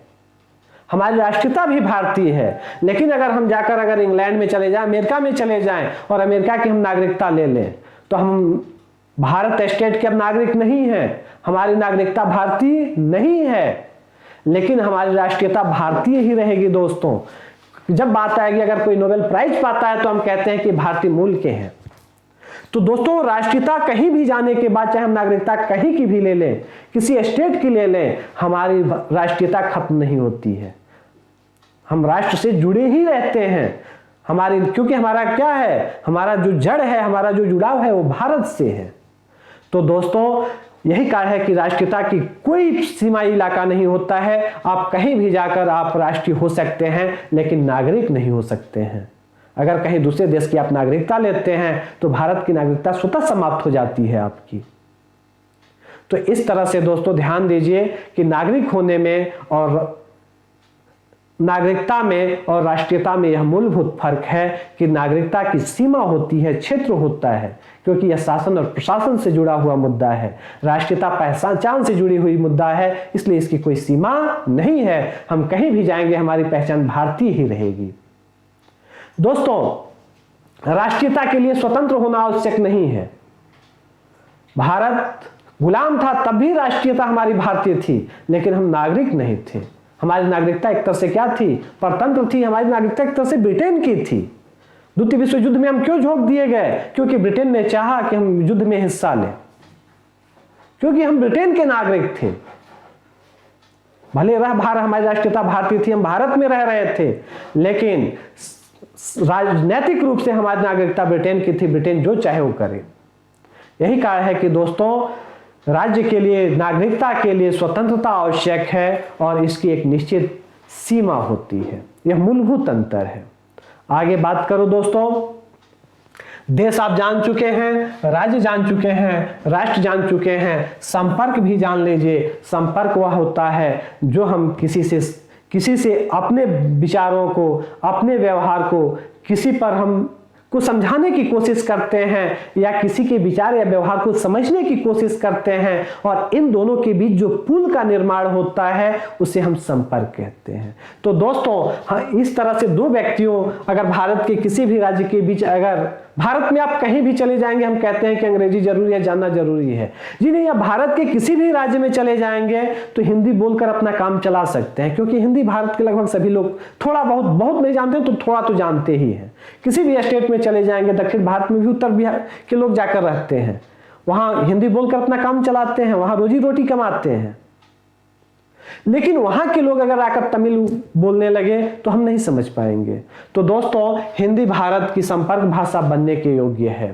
Speaker 1: हमारी राष्ट्रीयता भी भारतीय है। लेकिन अगर हम जाकर अगर इंग्लैंड में चले जाएं, अमेरिका में चले जाएं और अमेरिका की हम नागरिकता ले लें, तो हम भारत स्टेट के अब नागरिक नहीं हैं, हमारी नागरिकता भारतीय नहीं है, लेकिन हमारी राष्ट्रीयता भारतीय ही रहेगी। दोस्तों, जब बात आएगी अगर कोई नोबेल प्राइज पाता है तो हम कहते हैं कि भारतीय मूल के हैं। तो दोस्तों राष्ट्रीयता कहीं भी जाने के बाद, चाहे हम नागरिकता कहीं की भी ले लें, किसी स्टेट की ले लें, हमारी राष्ट्रीयता खत्म नहीं होती है। हम राष्ट्र से जुड़े ही रहते हैं। हमारी, क्योंकि हमारा क्या है, हमारा जो जड़ है, हमारा जो जुड़ाव है वो भारत से है। तो दोस्तों यही कारण है कि राष्ट्रीयता की कोई सीमाई इलाका नहीं होता है। आप कहीं भी जाकर आप राष्ट्रीय हो सकते हैं, लेकिन नागरिक नहीं हो सकते हैं। अगर कहीं दूसरे देश की आप नागरिकता लेते हैं तो भारत की नागरिकता स्वतः समाप्त हो जाती है आपकी। तो इस तरह से दोस्तों ध्यान दीजिए कि नागरिक होने में और नागरिकता में और राष्ट्रीयता में यह मूलभूत फर्क है कि नागरिकता की सीमा होती है, क्षेत्र होता है, क्योंकि यह शासन और प्रशासन से जुड़ा हुआ मुद्दा है। राष्ट्रीयता पहचान से जुड़ी हुई मुद्दा है, इसलिए इसकी कोई सीमा नहीं है। हम कहीं भी जाएंगे हमारी पहचान भारतीय ही रहेगी। दोस्तों राष्ट्रीयता के लिए स्वतंत्र होना आवश्यक नहीं है। भारत गुलाम था तब भी राष्ट्रीयता हमारी भारतीय थी, लेकिन हम नागरिक नहीं थे। हमारी नागरिकता एक तरह से क्या थी, परतंत्र थी। हमारी नागरिकता एक तरह से ब्रिटेन की थी। द्वितीय विश्व युद्ध में हम क्यों झोंक दिए गए, क्योंकि ब्रिटेन ने चाहा कि हम युद्ध में हिस्सा लें, क्योंकि हम ब्रिटेन के नागरिक थे। भले हमारी राष्ट्रीयता भारतीय थी, हम भारत में रह रहे थे, लेकिन राजनीतिक रूप से हमारी नागरिकता ब्रिटेन की थी। ब्रिटेन जो चाहे वो करे। यही कारण है कि दोस्तों राज्य के लिए, नागरिकता के लिए स्वतंत्रता आवश्यक है और इसकी एक निश्चित सीमा होती है। यह मूलभूत अंतर है। आगे बात करो दोस्तों, देश आप जान चुके हैं, राज्य जान चुके हैं, राष्ट्र जान चुके हैं, संपर्क भी जान लीजिए। संपर्क वह होता है जो हम किसी से अपने विचारों को, अपने व्यवहार को, किसी पर हम को समझाने की कोशिश करते हैं या किसी के विचार या व्यवहार को समझने की कोशिश करते हैं, और इन दोनों के बीच जो पुल का निर्माण होता है उसे हम संपर्क कहते हैं। तो दोस्तों इस तरह से दो व्यक्तियों, अगर भारत के किसी भी राज्य के बीच, अगर भारत में आप कहीं भी चले जाएंगे, हम कहते हैं कि अंग्रेजी जरूरी है, जानना जरूरी है जी नहीं, या भारत के किसी भी राज्य में चले जाएंगे तो हिंदी बोलकर अपना काम चला सकते हैं, क्योंकि हिंदी भारत के लगभग सभी लोग थोड़ा बहुत नहीं जानते तो थोड़ा तो जानते ही हैं। किसी भी स्टेट में चले जाएंगे, दक्षिण भारत में भी उत्तर बिहार के लोग जाकर रहते हैं, वहां हिंदी बोलकर अपना काम चलाते हैं, वहां रोजी रोटी कमाते हैं। लेकिन वहां के लोग अगर आकर तमिल बोलने लगे तो हम नहीं समझ पाएंगे। तो दोस्तों हिंदी भारत की संपर्क भाषा बनने के योग्य है,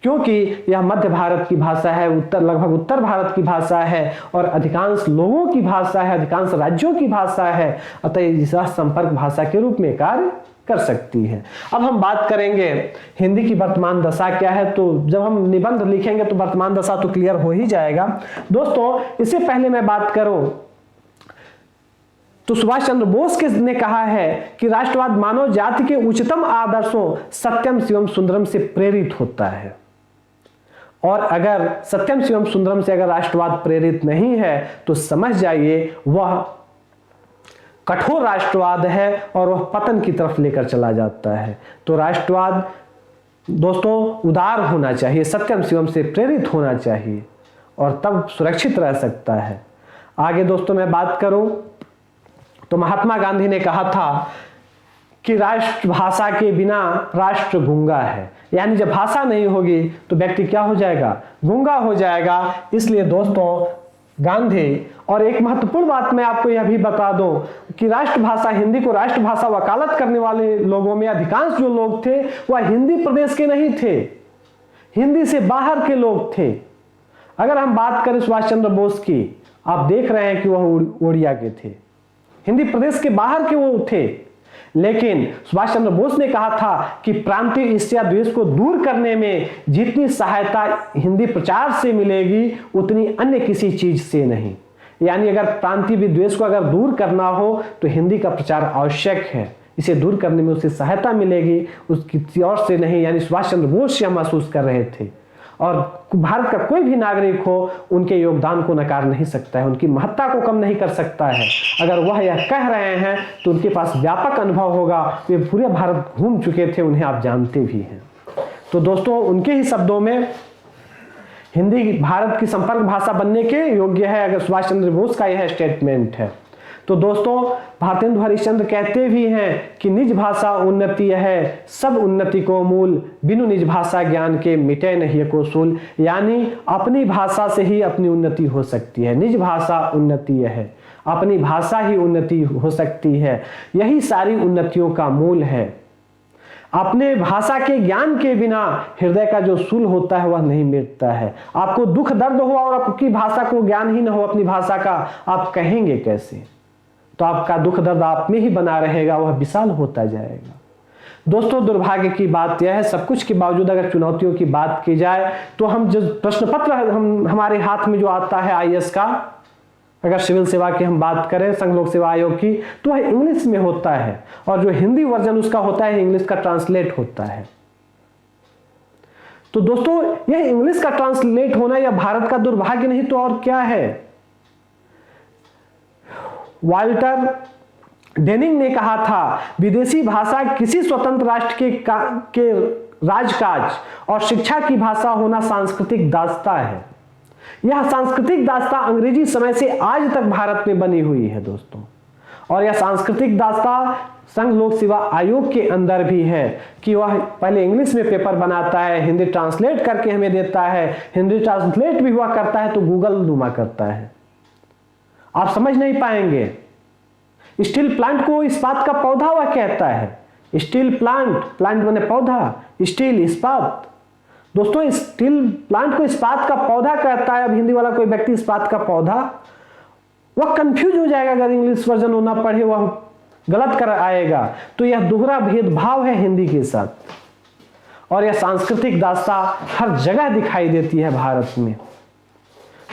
Speaker 1: क्योंकि यह मध्य भारत की भाषा है, लगभग उत्तर भारत की भाषा है और अधिकांश लोगों की भाषा है, अधिकांश राज्यों की भाषा है। अतः यह संपर्क भाषा के रूप में कार्य कर सकती है। अब हम बात करेंगे हिंदी की वर्तमान दशा क्या है। तो जब हम निबंध लिखेंगे तो वर्तमान दशा तो क्लियर हो ही जाएगा। दोस्तों इससे पहले मैं बात करूं तो सुभाष चंद्र बोस ने कहा है कि राष्ट्रवाद मानव जाति के उच्चतम आदर्शों सत्यम शिवम सुंदरम से प्रेरित होता है। और अगर सत्यम शिवम सुंदरम से अगर राष्ट्रवाद प्रेरित नहीं है तो समझ जाइए वह कठोर राष्ट्रवाद है और वह पतन की तरफ लेकर चला जाता है। तो राष्ट्रवाद दोस्तों उदार होना चाहिए, सत्यम शिवम से प्रेरित होना चाहिए और तब सुरक्षित रह सकता है। आगे दोस्तों मैं बात करूं तो महात्मा गांधी ने कहा था कि राष्ट्रभाषा के बिना राष्ट्र गूंगा है, यानी जब भाषा नहीं होगी तो व्यक्ति क्या हो जाएगा, गूंगा हो जाएगा। इसलिए दोस्तों गांधी, और एक महत्वपूर्ण बात मैं आपको यह भी बता दूं कि राष्ट्रभाषा, हिंदी को राष्ट्रभाषा वकालत करने वाले लोगों में अधिकांश जो लोग थे वह हिंदी प्रदेश के नहीं थे, हिंदी से बाहर के लोग थे। अगर हम बात करें सुभाष चंद्र बोस की, आप देख रहे हैं कि वह उड़िया के थे, हिंदी प्रदेश के बाहर के वो थे। लेकिन सुभाष चंद्र बोस ने कहा था कि प्रांतीय ईर्ष्या द्वेष को दूर करने में जितनी सहायता हिंदी प्रचार से मिलेगी उतनी अन्य किसी चीज से नहीं। यानी अगर प्रांतीय विद्वेष को अगर दूर करना हो तो हिंदी का प्रचार आवश्यक है, इसे दूर करने में उसे सहायता मिलेगी, उसकी और से नहीं। यानी सुभाष चंद्र बोस से हम महसूस कर रहे थे। और भारत का कोई भी नागरिक हो उनके योगदान को नकार नहीं सकता है, उनकी महत्ता को कम नहीं कर सकता है। अगर वह यह कह रहे हैं तो उनके पास व्यापक अनुभव होगा, वे पूरे भारत घूम चुके थे, उन्हें आप जानते भी हैं। तो दोस्तों उनके ही शब्दों में हिंदी भारत की संपर्क भाषा बनने के योग्य है, अगर सुभाष चंद्र बोस का यह स्टेटमेंट है। तो दोस्तों भारतेंदु हरिश्चंद्र कहते भी हैं कि निज भाषा उन्नति है, सब उन्नति को मूल, बिनु निज भाषा ज्ञान के मिटे नहीं को सूल। यानी अपनी भाषा से ही अपनी उन्नति हो सकती है, निज भाषा उन्नति है, अपनी भाषा ही उन्नति हो सकती है, यही सारी उन्नतियों का मूल है। अपने भाषा के ज्ञान के बिना हृदय का जो सूल होता है वह नहीं मिटता है। आपको दुख दर्द हो और आपकी भाषा को ज्ञान ही न हो अपनी भाषा का, आप कहेंगे कैसे? तो आपका दुख दर्द आप में ही बना रहेगा, वह विशाल होता जाएगा। दोस्तों दुर्भाग्य की बात यह है, सब कुछ के बावजूद अगर चुनौतियों की बात की जाए तो हम जो प्रश्न पत्र हमारे हाथ में जो आता है IAS का, अगर सिविल सेवा की हम बात करें, संघ लोक सेवा आयोग की, तो वह इंग्लिश में होता है और जो हिंदी वर्जन उसका होता है इंग्लिश का ट्रांसलेट होता है। तो दोस्तों यह इंग्लिश का ट्रांसलेट होना यह भारत का दुर्भाग्य नहीं तो और क्या है। वाल्टर डेनिंग ने कहा था, विदेशी भाषा किसी स्वतंत्र राष्ट्र के राजकाज और शिक्षा की भाषा होना सांस्कृतिक दास्ता है। यह सांस्कृतिक दास्ता अंग्रेजी समय से आज तक भारत में बनी हुई है दोस्तों, और यह सांस्कृतिक दास्ता संघ लोक सेवा आयोग के अंदर भी है कि वह पहले इंग्लिश में पेपर बनाता है, हिंदी ट्रांसलेट करके हमें देता है, हिंदी ट्रांसलेट भी हुआ करता है तो गूगल नुमा करता है, आप समझ नहीं पाएंगे। स्टील प्लांट को इस्पात का पौधा वह कहता है, स्टील प्लांट, प्लांट माने पौधा, स्टील इस्पात। दोस्तों स्टील प्लांट को इस्पात का पौधा कहता है। अब हिंदी वाला कोई व्यक्ति इस्पात का पौधा, वह कंफ्यूज हो जाएगा अगर इंग्लिश वर्जन होना पढ़े, वह गलत कर आएगा। तो यह दोहरा भेदभाव है हिंदी के साथ, और यह सांस्कृतिक दास्ता हर जगह दिखाई देती है भारत में।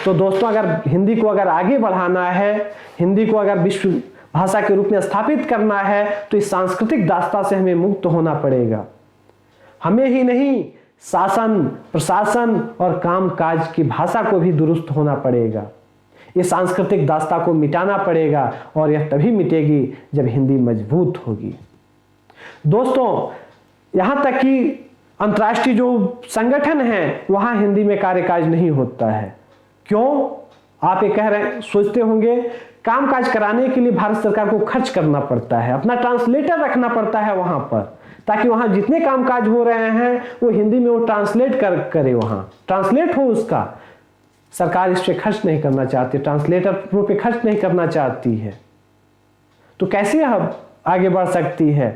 Speaker 1: तो दोस्तों अगर हिंदी को अगर आगे बढ़ाना है, हिंदी को अगर विश्व भाषा के रूप में स्थापित करना है, तो इस सांस्कृतिक दास्ता से हमें मुक्त होना पड़ेगा। हमें ही नहीं, शासन, प्रशासन और कामकाज की भाषा को भी दुरुस्त होना पड़ेगा। ये सांस्कृतिक दास्ता को मिटाना पड़ेगा, और यह तभी मिटेगी जब हिंदी मजबूत होगी। दोस्तों यहां तक कि अंतर्राष्ट्रीय जो संगठन हैं वहां हिंदी में कार्यकाज नहीं होता है। क्यों? आप ये कह रहे सोचते होंगे, कामकाज कराने के लिए भारत सरकार को खर्च करना पड़ता है, अपना ट्रांसलेटर रखना पड़ता है वहां पर, ताकि वहां जितने कामकाज हो रहे हैं वो हिंदी में वो ट्रांसलेट करे, वहां ट्रांसलेट हो उसका। सरकार इस पे खर्च नहीं करना चाहती, ट्रांसलेटर पे खर्च नहीं करना चाहती है, तो कैसे अब आगे बढ़ सकती है?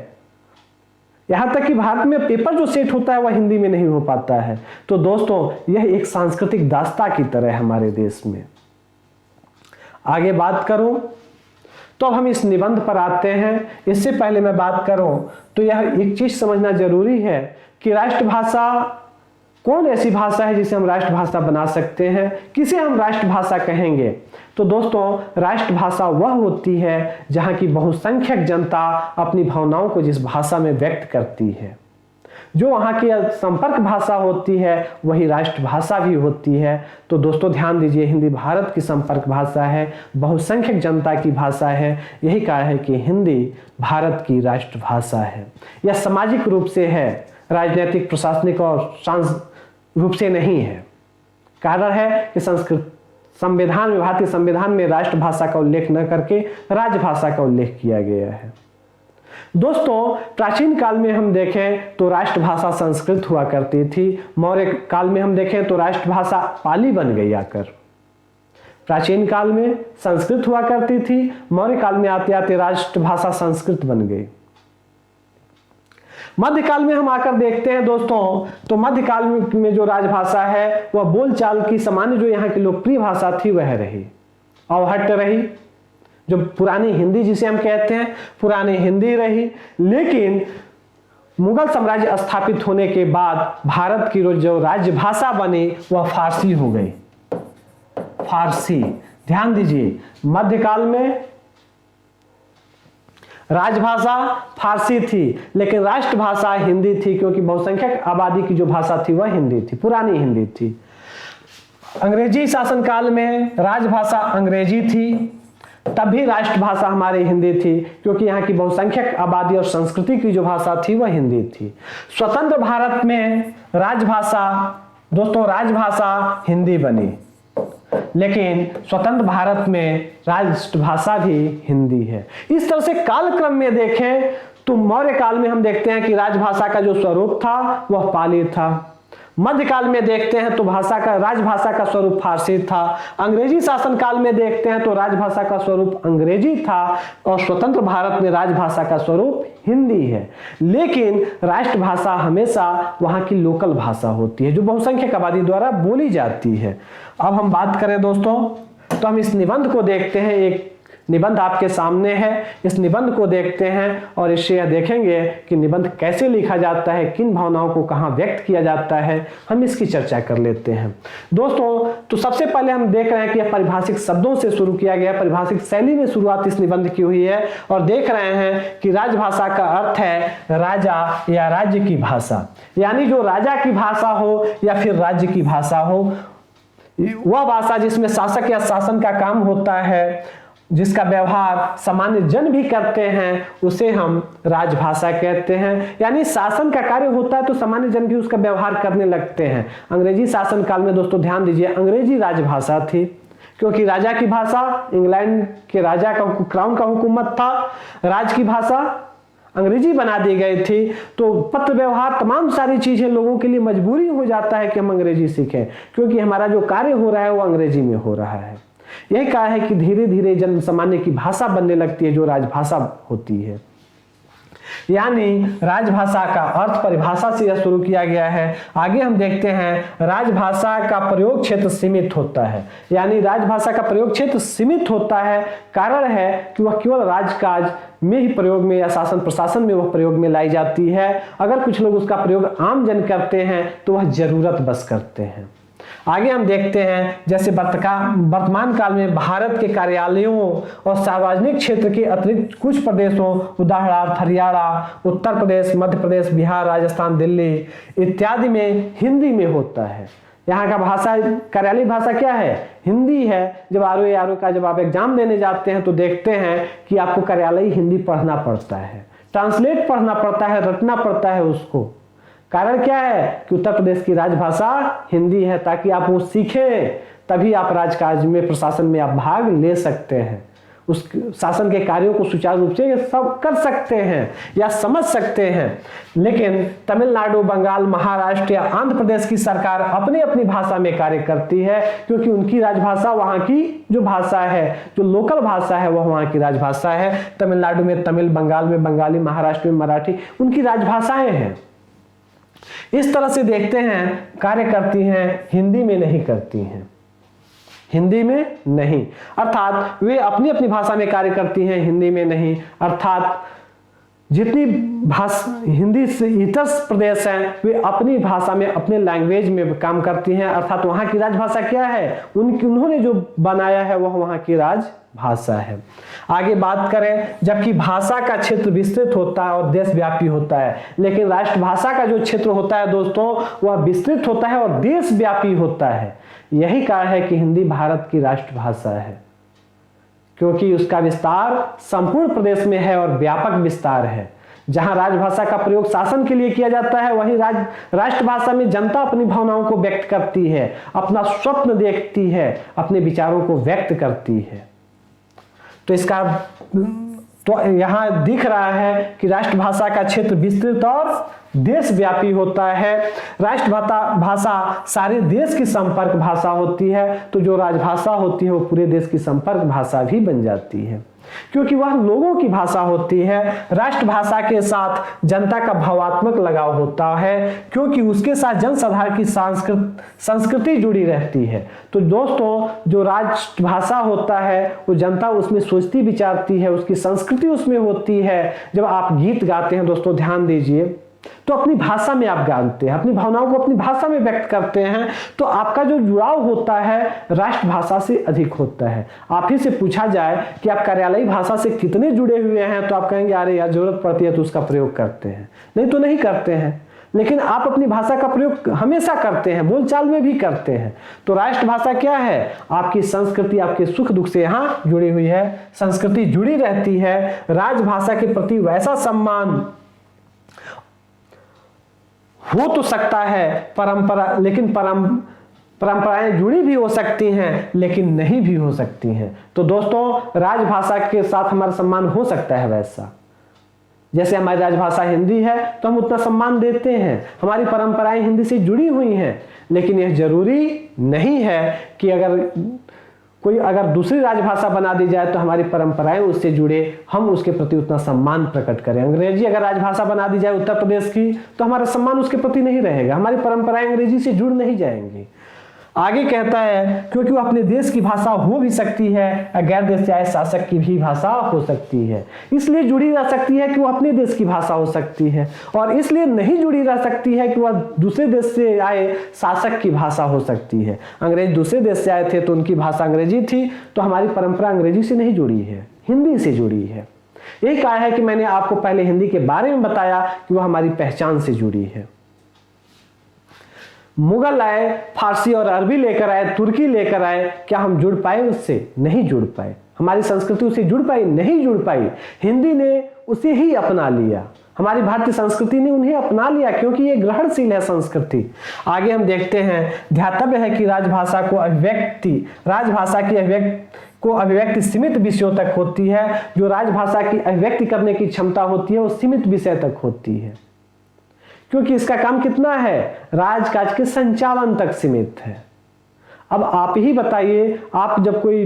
Speaker 1: यहां तक कि भारत में पेपर जो सेट होता है वह हिंदी में नहीं हो पाता है। तो दोस्तों यह एक सांस्कृतिक दास्ता की तरह है हमारे देश में। आगे बात करूं तो अब हम इस निबंध पर आते हैं। इससे पहले मैं बात करूं तो यह एक चीज समझना जरूरी है कि राष्ट्रभाषा कौन ऐसी भाषा है जिसे हम राष्ट्रभाषा बना सकते हैं, किसे हम राष्ट्रभाषा कहेंगे। तो दोस्तों राष्ट्रभाषा वह होती है जहां की बहुसंख्यक जनता अपनी भावनाओं को जिस भाषा में व्यक्त करती है, जो वहाँ की संपर्क भाषा होती है वही राष्ट्रभाषा भी होती है। तो दोस्तों ध्यान दीजिए, हिंदी भारत की संपर्क भाषा है, बहुसंख्यक जनता की भाषा है। यही कारण है कि हिंदी भारत की राष्ट्रभाषा है। यह सामाजिक रूप से है, राजनीतिक, प्रशासनिक और रूप से नहीं है। कारण है कि संविधान में, भारतीय संविधान में राष्ट्रभाषा का उल्लेख न करके राजभाषा का उल्लेख किया गया है। दोस्तों प्राचीन काल में हम देखें तो राष्ट्रभाषा संस्कृत हुआ करती थी। मौर्य काल में हम देखें तो राष्ट्रभाषा पाली बन गई आकर। प्राचीन काल में संस्कृत हुआ करती थी, मौर्य काल में आते आते राष्ट्रभाषा संस्कृत बन गई। मध्यकाल में हम आकर देखते हैं दोस्तों, तो मध्यकाल में जो राजभाषा है वह बोलचाल की सामान्य जो यहाँ की लोकप्रिय भाषा थी वह रही, अवहट्ट रही। जो पुरानी हिंदी जिसे हम कहते हैं पुरानी हिंदी रही। लेकिन मुगल साम्राज्य स्थापित होने के बाद भारत की जो राजभाषा बनी वह फारसी हो गई। फारसी, ध्यान दीजिए, मध्यकाल में राजभाषा फारसी थी लेकिन राष्ट्रभाषा हिंदी थी, क्योंकि बहुसंख्यक आबादी की जो भाषा थी वह हिंदी थी, पुरानी हिंदी थी। अंग्रेजी शासनकाल में राजभाषा अंग्रेजी थी, तब भी राष्ट्रभाषा हमारी हिंदी थी, क्योंकि यहाँ की बहुसंख्यक आबादी और संस्कृति की जो भाषा थी वह हिंदी थी। स्वतंत्र भारत में राजभाषा, दोस्तों राजभाषा हिंदी बनी। लेकिन स्वतंत्र भारत में राष्ट्रभाषा भी हिंदी है। इस तरह से कालक्रम में देखें तो मौर्य काल में हम देखते हैं कि राजभाषा का जो स्वरूप था वह पाली था। मध्यकाल में देखते हैं तो राजभाषा का स्वरूप फारसी था। अंग्रेजी शासन काल में देखते हैं तो राजभाषा का स्वरूप अंग्रेजी था और स्वतंत्र भारत में राजभाषा का स्वरूप हिंदी है। लेकिन राष्ट्रभाषा हमेशा वहां की लोकल भाषा होती है जो बहुसंख्यक आबादी द्वारा बोली जाती है। अब हम बात करें दोस्तों तो हम इस निबंध को देखते हैं। एक निबंध आपके सामने है, इस निबंध को देखते हैं और इससे यह देखेंगे कि निबंध कैसे लिखा जाता है, किन भावनाओं को कहाँ व्यक्त किया जाता है, हम इसकी चर्चा कर लेते हैं। दोस्तों तो सबसे पहले हम देख रहे हैं कि यह पारिभाषिक शब्दों से शुरू किया गया, पारिभाषिक शैली में शुरुआत इस निबंध की हुई है और देख रहे हैं कि राजभाषा का अर्थ है राजा या राज्य की भाषा, यानी जो राजा की भाषा हो या फिर राज्य की भाषा हो, वह भाषा जिसमें शासक या शासन का काम होता है, जिसका व्यवहार सामान्य जन भी करते हैं, उसे हम राजभाषा कहते हैं। यानी शासन का कार्य होता है तो सामान्य जन भी उसका व्यवहार करने लगते हैं। अंग्रेजी शासन काल में दोस्तों ध्यान दीजिए, अंग्रेजी राजभाषा थी क्योंकि राजा की भाषा, इंग्लैंड के राजा का क्राउन का हुकूमत था, राज की भाषा अंग्रेजी बना दी गई थी। तो पत्र व्यवहार तमाम सारी चीजें लोगों के लिए मजबूरी हो जाता है कि हम अंग्रेजी सीखें क्योंकि हमारा जो कार्य हो रहा है वो अंग्रेजी में हो रहा है। यही कहा है कि धीरे धीरे जन सामान्य की भाषा बनने लगती है जो राजभाषा होती है। यानी राजभाषा का अर्थ परिभाषा से यह शुरू किया गया है। आगे हम देखते हैं राजभाषा का प्रयोग क्षेत्र सीमित होता है, यानी राजभाषा का प्रयोग क्षेत्र सीमित होता है। कारण है कि वह केवल राजकाज में ही प्रयोग में या शासन प्रशासन में वह प्रयोग में लाई जाती है। अगर कुछ लोग उसका प्रयोग आम जन करते हैं तो वह जरूरत बस करते हैं। आगे हम देखते हैं जैसे वर्तमान काल में भारत के कार्यालयों और सार्वजनिक क्षेत्र के अतिरिक्त कुछ प्रदेशों उदाहरणार्थ हरियाणा, उत्तर प्रदेश, मध्य प्रदेश, बिहार, राजस्थान, दिल्ली इत्यादि में हिंदी में होता है। यहाँ का भाषा, कार्यालय भाषा क्या है? हिंदी है। जब आरओ का जब आप एग्जाम देने जाते हैं तो देखते हैं कि आपको कार्यालय हिंदी पढ़ना पड़ता है, ट्रांसलेट पढ़ना पड़ता है, रटना पड़ता है उसको। कारण क्या है कि उत्तर प्रदेश की राजभाषा हिंदी है, ताकि आप वो सीखें तभी आप राजकाज में, प्रशासन में आप भाग ले सकते हैं, उस शासन के कार्यों को सुचारू रूप से सब कर सकते हैं या समझ सकते हैं। लेकिन तमिलनाडु, बंगाल, महाराष्ट्र या आंध्र प्रदेश की सरकार अपनी अपनी भाषा में कार्य करती है क्योंकि उनकी राजभाषा वहाँ की जो भाषा है, जो लोकल भाषा है, वह वहाँ की राजभाषा है। तमिलनाडु में तमिल, बंगाल में बंगाली, महाराष्ट्र में मराठी, उनकी राजभाषाएं हैं। इस तरह से देखते हैं कार्य करती हैं, हिंदी में नहीं करती हैं, हिंदी में नहीं, अर्थात वे अपनी अपनी भाषा में कार्य करती हैं, हिंदी में नहीं। अर्थात जितनी भाषा हिंदी से इतर प्रदेश हैं वे अपनी भाषा में, अपने लैंग्वेज में काम करती हैं। अर्थात वहाँ की राजभाषा क्या है? उन्होंने जो बनाया है वह वहाँ की राजभाषा है। आगे बात करें, जबकि भाषा का क्षेत्र विस्तृत होता है और देशव्यापी होता है, लेकिन राष्ट्रभाषा का जो क्षेत्र होता है दोस्तों वह विस्तृत होता है और देशव्यापी होता है। यही कारण है कि हिंदी भारत की राष्ट्रभाषा है क्योंकि उसका विस्तार संपूर्ण प्रदेश में है और व्यापक विस्तार है। जहां राजभाषा का प्रयोग शासन के लिए किया जाता है, वहीं राष्ट्रभाषा में जनता अपनी भावनाओं को व्यक्त करती है, अपना स्वप्न देखती है, अपने विचारों को व्यक्त करती है। तो इसका तो यहां दिख रहा है कि राष्ट्रभाषा का क्षेत्र विस्तृत और देशव्यापी होता है। राष्ट्रभाषा सारे देश की संपर्क भाषा होती है, तो जो राजभाषा होती है वो पूरे देश की संपर्क भाषा भी बन जाती है क्योंकि वह लोगों की भाषा होती है। राष्ट्रभाषा के साथ जनता का भावात्मक लगाव होता है क्योंकि उसके साथ जनसाधारण की संस्कृति जुड़ी रहती है। तो दोस्तों जो राष्ट्रभाषा होता है वो जनता उसमें सोचती विचारती है, उसकी संस्कृति उसमें होती है। जब आप गीत गाते हैं दोस्तों ध्यान दीजिए, तो अपनी भाषा में आप गाते हैं, अपनी भावनाओं को अपनी भाषा में व्यक्त करते हैं, तो आपका जो जुड़ाव होता है राष्ट्रभाषा से अधिक होता है। आप ही से पूछा जाए कि आप कार्यालयी भाषा से कितने जुड़े हुए हैं तो आप कहेंगे अरे यार जरूरत पड़ती है तो उसका प्रयोग करते हैं, नहीं तो नहीं करते हैं। लेकिन आप अपनी भाषा का प्रयोग हमेशा करते हैं, बोलचाल में भी करते हैं। तो राष्ट्रभाषा क्या है? आपकी संस्कृति आपके सुख दुख से यहाँ जुड़ी हुई है, संस्कृति जुड़ी रहती है। राजभाषा के प्रति वैसा सम्मान हो तो सकता है परंपरा, लेकिन परंपराएं जुड़ी भी हो सकती हैं लेकिन नहीं भी हो सकती हैं। तो दोस्तों राजभाषा के साथ हमारा सम्मान हो सकता है वैसा, जैसे हमारी राजभाषा हिंदी है तो हम उतना सम्मान देते हैं, हमारी परंपराएं हिंदी से जुड़ी हुई हैं, लेकिन यह जरूरी नहीं है कि अगर दूसरी राजभाषा बना दी जाए तो हमारी परंपराएं उससे जुड़े, हम उसके प्रति उतना सम्मान प्रकट करें। अंग्रेजी अगर राजभाषा बना दी जाए उत्तर प्रदेश की तो हमारा सम्मान उसके प्रति नहीं रहेगा, हमारी परंपराएं अंग्रेजी से जुड़ नहीं जाएंगी। आगे कहता है क्योंकि वो अपने देश की भाषा हो भी सकती है, गैर देश से आए शासक की भी भाषा हो सकती है, इसलिए जुड़ी रह सकती है कि वो अपने देश की भाषा हो सकती है, और इसलिए नहीं जुड़ी रह सकती है कि वह दूसरे देश से आए शासक की भाषा हो सकती है। अंग्रेज दूसरे देश से आए थे तो उनकी भाषा अंग्रेजी थी, तो हमारी परंपरा अंग्रेजी से नहीं जुड़ी है, हिंदी से जुड़ी है। यही कहा है कि मैंने आपको पहले हिंदी के बारे में बताया कि वह हमारी पहचान से जुड़ी है। मुगल आए, फारसी और अरबी लेकर आए, तुर्की लेकर आए, क्या हम जुड़ पाए उससे? नहीं जुड़ पाए। हमारी संस्कृति उससे जुड़ पाई? नहीं जुड़ पाई। हिंदी ने उसे ही अपना लिया, हमारी भारतीय संस्कृति ने उन्हें अपना लिया, क्योंकि ये ग्रहणशील है संस्कृति। आगे हम देखते हैं, ध्यातव्य है कि राजभाषा को अभिव्यक्ति सीमित विषयों तक होती है। जो राजभाषा की अभिव्यक्ति करने की क्षमता होती है वो सीमित विषय तक होती है, क्योंकि इसका काम कितना है? राजकाज के संचालन तक सीमित है। अब आप ही बताइए, आप जब कोई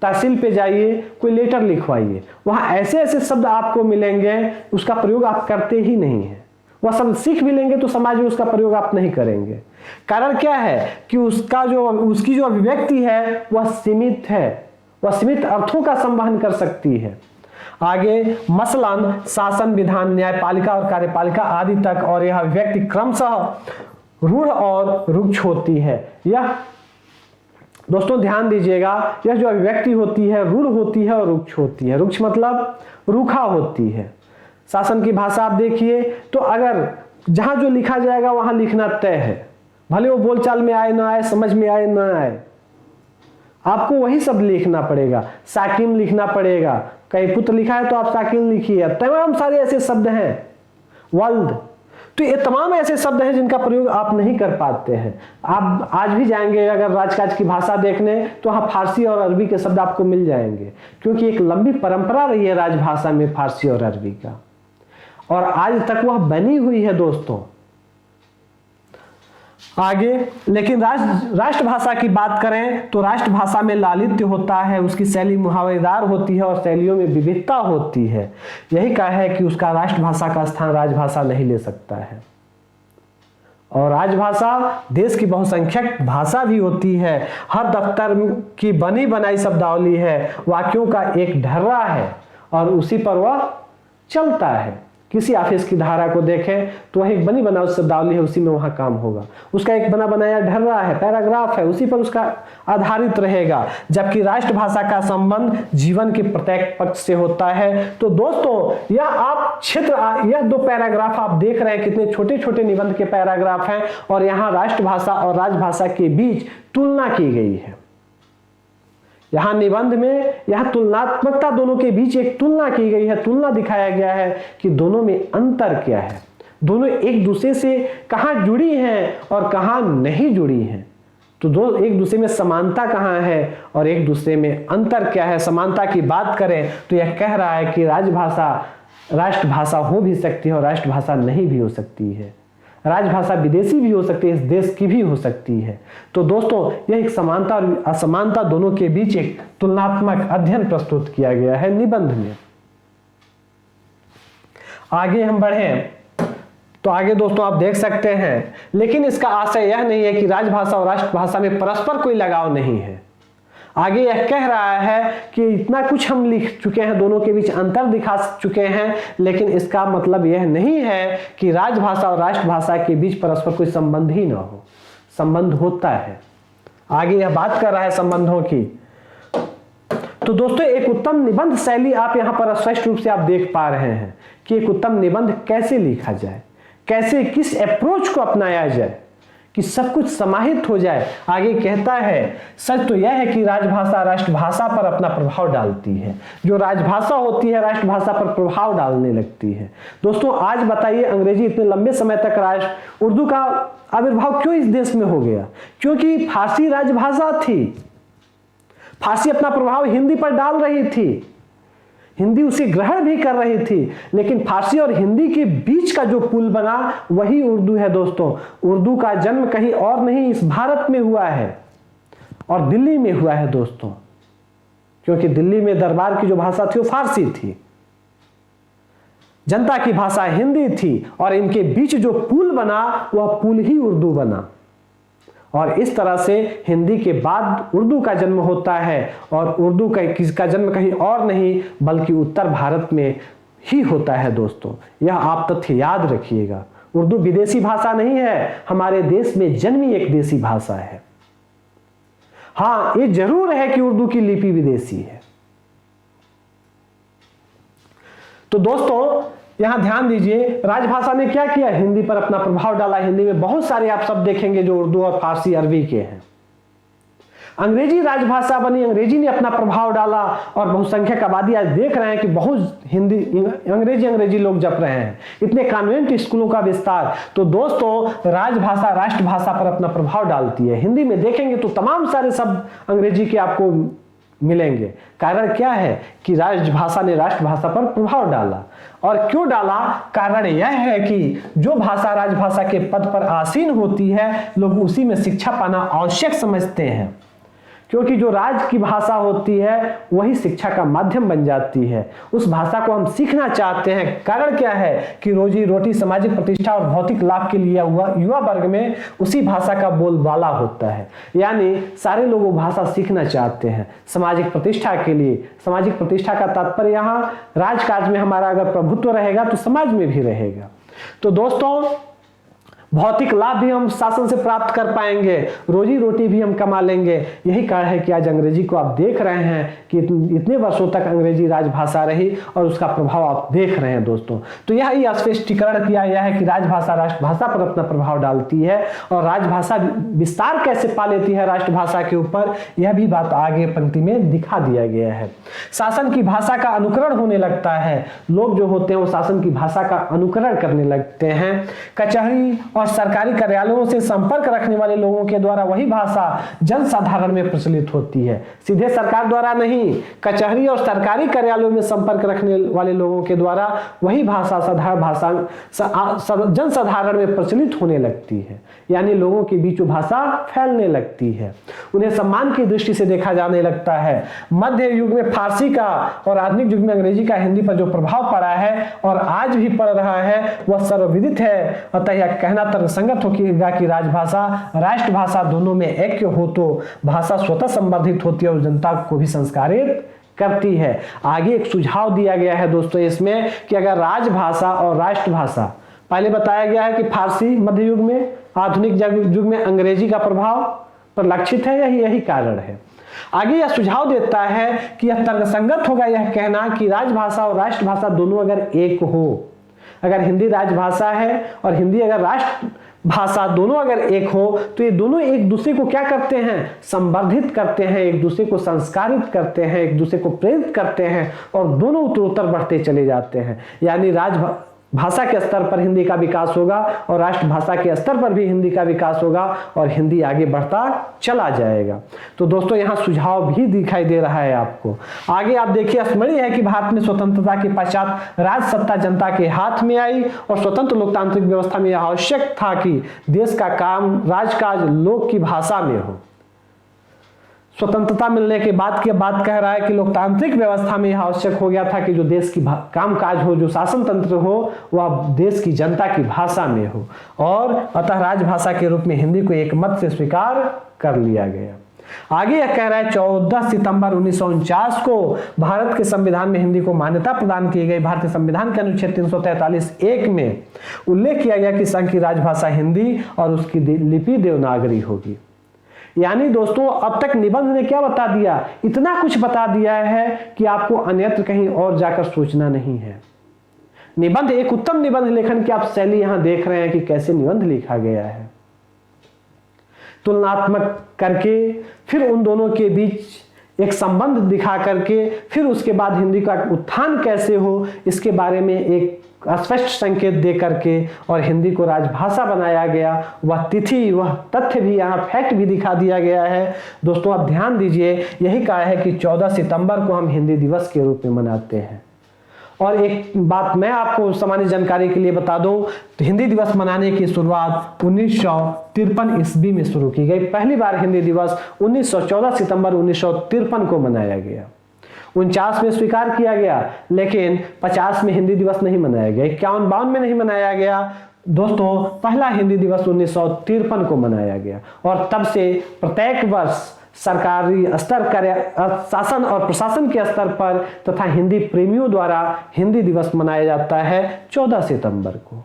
Speaker 1: तहसील पे जाइए, कोई लेटर लिखवाइए, वहां ऐसे ऐसे शब्द आपको मिलेंगे उसका प्रयोग आप करते ही नहीं है। वह शब्द सीख भी लेंगे तो समाज में उसका प्रयोग आप नहीं करेंगे। कारण क्या है कि उसकी जो अभिव्यक्ति है वह सीमित है, वह सीमित अर्थों का संवहन कर सकती है। आगे मसलन शासन, विधान, न्यायपालिका और कार्यपालिका आदि तक, और यह अभिव्यक्ति क्रमशः रूढ़ और रुक्ष होती है। यह दोस्तों ध्यान दीजिएगा, यह जो अभिव्यक्ति होती है रूढ़ होती है और रुक्ष होती है। रुक्ष मतलब रूखा होती है। शासन की भाषा आप देखिए तो अगर जहां जो लिखा जाएगा वहां लिखना तय है, भले वो बोलचाल में आए ना आए, समझ में आए ना आए, आपको वही शब्द लिखना पड़ेगा। साकिन लिखना पड़ेगा, कहीं पुत्र लिखा है तो आप साकिन लिखिए। तमाम सारे ऐसे शब्द हैं, वल्द, तो ये तमाम ऐसे शब्द हैं जिनका प्रयोग आप नहीं कर पाते हैं। आप आज भी जाएंगे अगर राजकाज की भाषा देखने तो वहां फारसी और अरबी के शब्द आपको मिल जाएंगे, क्योंकि एक लंबी परंपरा रही है राजभाषा में फारसी और अरबी का, और आज तक वह बनी हुई है दोस्तों। आगे लेकिन राष्ट्रभाषा की बात करें तो राष्ट्रभाषा में लालित्य होता है, उसकी शैली मुहावरेदार होती है और शैलियों में विविधता होती है। यही कहा है कि उसका राष्ट्रभाषा का स्थान राजभाषा नहीं ले सकता है। और राजभाषा देश की बहुसंख्यक भाषा भी होती है। हर दफ्तर की बनी बनाई शब्दावली है, वाक्यों का एक ढर्रा है और उसी पर वह चलता है। किसी ऑफिस की धारा को देखें तो वह एक बनी बनाई शब्दावली है, उसी में वहां काम होगा। उसका एक बना बनाया ढर्रा है, पैराग्राफ है, उसी पर उसका आधारित रहेगा। जबकि राष्ट्रभाषा का संबंध जीवन के प्रत्येक पक्ष से होता है। तो दोस्तों यह दो पैराग्राफ आप देख रहे हैं, कितने छोटे छोटे निबंध के पैराग्राफ हैं, और यहाँ राष्ट्रभाषा और राजभाषा के बीच तुलना की गई है। यहां निबंध में यह तुलनात्मकता, दोनों के बीच एक तुलना की गई है, तुलना दिखाया गया है कि दोनों में अंतर क्या है, दोनों एक दूसरे से कहां जुड़ी हैं और कहां नहीं जुड़ी हैं। तो एक दूसरे में समानता कहां है और एक दूसरे में अंतर क्या है। समानता की बात करें तो यह कह रहा है कि राजभाषा राष्ट्रभाषा हो भी सकती है और राष्ट्रभाषा नहीं भी हो सकती है। राजभाषा विदेशी भी हो सकती है, इस देश की भी हो सकती है। तो दोस्तों यह एक समानता और असमानता दोनों के बीच एक तुलनात्मक अध्ययन प्रस्तुत किया गया है निबंध में। आगे हम बढ़ें तो आगे दोस्तों आप देख सकते हैं, लेकिन इसका आशय यह नहीं है कि राजभाषा और राष्ट्रभाषा में परस्पर कोई लगाव नहीं है। आगे यह कह रहा है कि इतना कुछ हम लिख चुके हैं, दोनों के बीच अंतर दिखा चुके हैं, लेकिन इसका मतलब यह नहीं है कि राजभाषा और राष्ट्रभाषा के बीच परस्पर कोई संबंध ही ना हो। संबंध होता है। आगे यह बात कर रहा है संबंधों की। तो दोस्तों एक उत्तम निबंध शैली आप यहां पर स्पष्ट रूप से आप देख पा रहे हैं कि एक उत्तम निबंध कैसे लिखा जाए, कैसे किस अप्रोच को अपनाया जाए, कि सब कुछ समाहित हो जाए। आगे कहता है सच तो यह है कि राजभाषा राष्ट्रभाषा पर अपना प्रभाव डालती है। जो राजभाषा होती है राष्ट्रभाषा पर प्रभाव डालने लगती है। दोस्तों आज बताइए अंग्रेजी इतने लंबे समय तक उर्दू का आविर्भाव क्यों इस देश में हो गया? क्योंकि फारसी राजभाषा थी। फारसी अपना प्रभाव हिंदी पर डाल रही थी, हिंदी उसे ग्रहण भी कर रही थी, लेकिन फारसी और हिंदी के बीच का जो पुल बना वही उर्दू है। दोस्तों उर्दू का जन्म कहीं और नहीं इस भारत में हुआ है और दिल्ली में हुआ है दोस्तों, क्योंकि दिल्ली में दरबार की जो भाषा थी वो फारसी थी, जनता की भाषा हिंदी थी और इनके बीच जो पुल बना वह पुल ही उर्दू बना। और इस तरह से हिंदी के बाद उर्दू का जन्म होता है और उर्दू का जन्म कहीं और नहीं बल्कि उत्तर भारत में ही होता है। दोस्तों यह आप तथ्य याद रखिएगा। उर्दू विदेशी भाषा नहीं है, हमारे देश में जन्मी एक देसी भाषा है। हाँ ये जरूर है कि उर्दू की लिपि विदेशी है। तो दोस्तों यहां ध्यान दीजिए राजभाषा ने क्या किया, हिंदी पर अपना प्रभाव डाला। हिंदी में बहुत सारे आप शब्द देखेंगे जो उर्दू और फारसी अरबी के हैं। अंग्रेजी राजभाषा बनी, अंग्रेजी ने अपना प्रभाव डाला और बहुसंख्यक आबादी आज देख रहे हैं कि बहुत हिंदी अंग्रेजी लोग जप रहे हैं, इतने कॉन्वेंट स्कूलों का विस्तार। तो दोस्तों राजभाषा राष्ट्रभाषा पर अपना प्रभाव डालती है। हिंदी में देखेंगे तो तमाम सारे शब्द अंग्रेजी के आपको मिलेंगे। कारण क्या है कि राजभाषा ने राष्ट्रभाषा पर प्रभाव डाला। और क्यों डाला? कारण यह है कि जो भाषा राजभाषा के पद पर आसीन होती है लोग उसी में शिक्षा पाना आवश्यक समझते हैं, क्योंकि जो राज की भाषा होती है वही शिक्षा का माध्यम बन जाती है। उस भाषा को हम सीखना चाहते हैं। कारण क्या है कि रोजी रोटी, सामाजिक प्रतिष्ठा और भौतिक लाभ के लिए युवा वर्ग में उसी भाषा का बोलबाला होता है। यानी सारे लोग वो भाषा सीखना चाहते हैं सामाजिक प्रतिष्ठा के लिए। सामाजिक प्रतिष्ठा का तात्पर्य यहाँ राजकाज में हमारा अगर प्रभुत्व रहेगा तो समाज में भी रहेगा। तो दोस्तों भौतिक लाभ भी हम शासन से प्राप्त कर पाएंगे, रोजी रोटी भी हम कमा लेंगे। यही कारण है कि आज अंग्रेजी को आप देख रहे हैं कि इतने वर्षों तक अंग्रेजी राजभाषा रही और उसका प्रभाव आप देख रहे हैं। दोस्तों तो यह स्पष्टीकरण किया गया है कि राजभाषा राष्ट्रभाषा पर अपना प्रभाव डालती है और राजभाषा विस्तार कैसे पा लेती है राष्ट्रभाषा के ऊपर, यह भी बात आगे पंक्ति में दिखा दिया गया है। शासन की भाषा का अनुकरण होने लगता है। लोग जो होते हैं वो शासन की भाषा का अनुकरण करने लगते हैं। कचहरी और सरकारी कार्यालयों से संपर्क रखने वाले लोगों के द्वारा वही भाषा जन साधारण में प्रचलित होती है। सीधे सरकार द्वारा नहीं, कचहरी और सरकारी कार्यालयों में संपर्क रखने वाले लोगों के द्वारा वही भाषा जन साधारण में प्रचलित होने लगती है। यानी लोगों के बीच वो भाषा फैलने लगती है, उन्हें सम्मान की दृष्टि से देखा जाने लगता है। मध्य युग में फारसी का और आधुनिक युग में अंग्रेजी का हिंदी पर जो प्रभाव पड़ा है और आज भी पड़ रहा है वह सर्वविदित है। अतः यह कहना तर्कसंगत होगा कि राजभाषा राष्ट्रभाषा दोनों में ऐक्य हो तो भाषा स्वतः संवर्धित होती है और जनता को भी संस्कारित करती है। आगे एक सुझाव दिया गया है दोस्तों इसमें कि अगर राजभाषा और राष्ट्रभाषा, पहले बताया गया है कि फारसी मध्य युग में, आधुनिक युग में अंग्रेजी का प्रभाव परिलक्षित है, यही कारण है। आगे यह सुझाव देता है कि यह तर्कसंगत होगा यह कहना कि राजभाषा और राष्ट्रभाषा दोनों अगर एक हो, अगर हिंदी राजभाषा है और हिंदी अगर राष्ट्रभाषा दोनों अगर एक हो तो ये दोनों एक दूसरे को क्या करते हैं, संवर्धित करते हैं, एक दूसरे को संस्कारित करते हैं, एक दूसरे को प्रेरित करते हैं और दोनों उत्तरोत्तर बढ़ते चले जाते हैं। यानी भाषा के स्तर पर हिंदी का विकास होगा और राष्ट्रभाषा के स्तर पर भी हिंदी का विकास होगा और हिंदी आगे बढ़ता चला जाएगा। तो दोस्तों यहाँ सुझाव भी दिखाई दे रहा है आपको। आगे आप देखिए, स्मरणीय है कि भारत में स्वतंत्रता के पश्चात राज सत्ता जनता के हाथ में आई और स्वतंत्र लोकतांत्रिक व्यवस्था में यह आवश्यक था कि देश का काम राजकाज लोक की भाषा में हो। स्वतंत्रता मिलने के बाद की बात कह रहा है कि लोकतांत्रिक व्यवस्था में यह आवश्यक हो गया था कि जो देश की कामकाज हो, जो शासन तंत्र हो, वह देश की जनता की भाषा में हो और अतः राजभाषा के रूप में हिंदी को एक मत से स्वीकार कर लिया गया। आगे यह कह रहा है 14 सितंबर 1949 को भारत के संविधान में हिंदी को मान्यता प्रदान की गई। भारतीय संविधान के अनुच्छेद 343(1) में उल्लेख किया गया कि संघ की राजभाषा हिंदी और उसकी लिपि देवनागरी होगी। यानी दोस्तों अब तक निबंध ने क्या बता दिया, इतना कुछ बता दिया है कि आपको अन्यत्र कहीं और जाकर सोचना नहीं है। निबंध एक उत्तम निबंध लेखन की आप शैली यहां देख रहे हैं कि कैसे निबंध लिखा गया है। तुलनात्मक करके, फिर उन दोनों के बीच एक संबंध दिखा करके, फिर उसके बाद हिंदी का उत्थान कैसे हो इसके बारे में एक स्पष्ट संकेत दे करके और हिंदी को राजभाषा बनाया गया। वह तिथि, वह तथ्य भी यहाँ फैक्ट भी दिखा दिया गया है। दोस्तों आप ध्यान दीजिए, यही कहा है कि 14 सितंबर को हम हिंदी दिवस के रूप में मनाते हैं। और एक बात मैं आपको सामान्य जानकारी के लिए बता दूं, तो हिंदी दिवस मनाने की शुरुआत 1953 ईस्वी में शुरू की गई। पहली बार हिंदी दिवस 14 सितंबर 1953 को मनाया गया। 49 में स्वीकार किया गया, लेकिन 50 में हिंदी दिवस नहीं मनाया गया, 51-52 में नहीं मनाया गया। दोस्तों पहला हिंदी दिवस 1953 को मनाया गया और तब से प्रत्येक वर्ष सरकारी स्तर, शासन और प्रशासन के स्तर पर तथा हिंदी प्रेमियों द्वारा हिंदी दिवस मनाया जाता है 14 सितंबर को।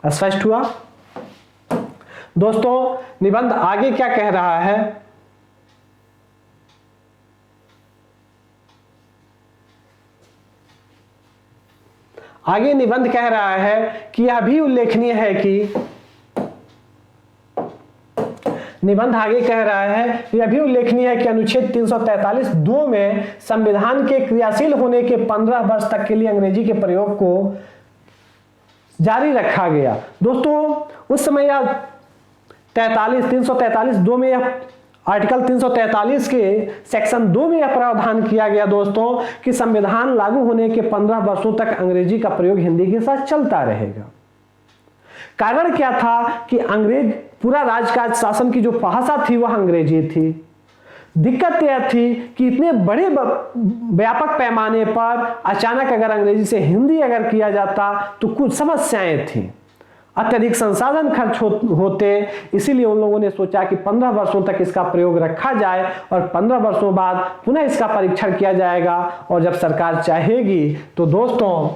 Speaker 1: स्पष्ट हुआ? दोस्तों निबंध आगे क्या कह रहा है? आगे निबंध कह रहा है कि यह भी उल्लेखनीय है कि निबंध आगे कह रहा है, यह भी उल्लेखनीय है कि अनुच्छेद 343(2) में संविधान के क्रियाशील होने के 15 वर्ष तक के लिए अंग्रेजी के प्रयोग को जारी रखा गया। दोस्तों उस समय यह 343(2) में यह आर्टिकल 343 के सेक्शन 2 में यह प्रावधान किया गया दोस्तों कि संविधान लागू होने के 15 वर्षों तक अंग्रेजी का प्रयोग हिंदी के साथ चलता रहेगा। कारण क्या था कि अंग्रेज पूरा राजकाज शासन की जो भाषा थी वह अंग्रेजी थी। दिक्कत यह थी कि इतने बड़े व्यापक पैमाने पर अचानक अगर अंग्रेजी से हिंदी अगर किया जाता तो कुछ समस्याएं थी, अत्यधिक संसाधन खर्च होते। इसीलिए उन लोगों ने सोचा कि 15 वर्षों तक इसका प्रयोग रखा जाए और 15 वर्षों बाद पुनः इसका परीक्षण किया जाएगा और जब सरकार चाहेगी तो दोस्तों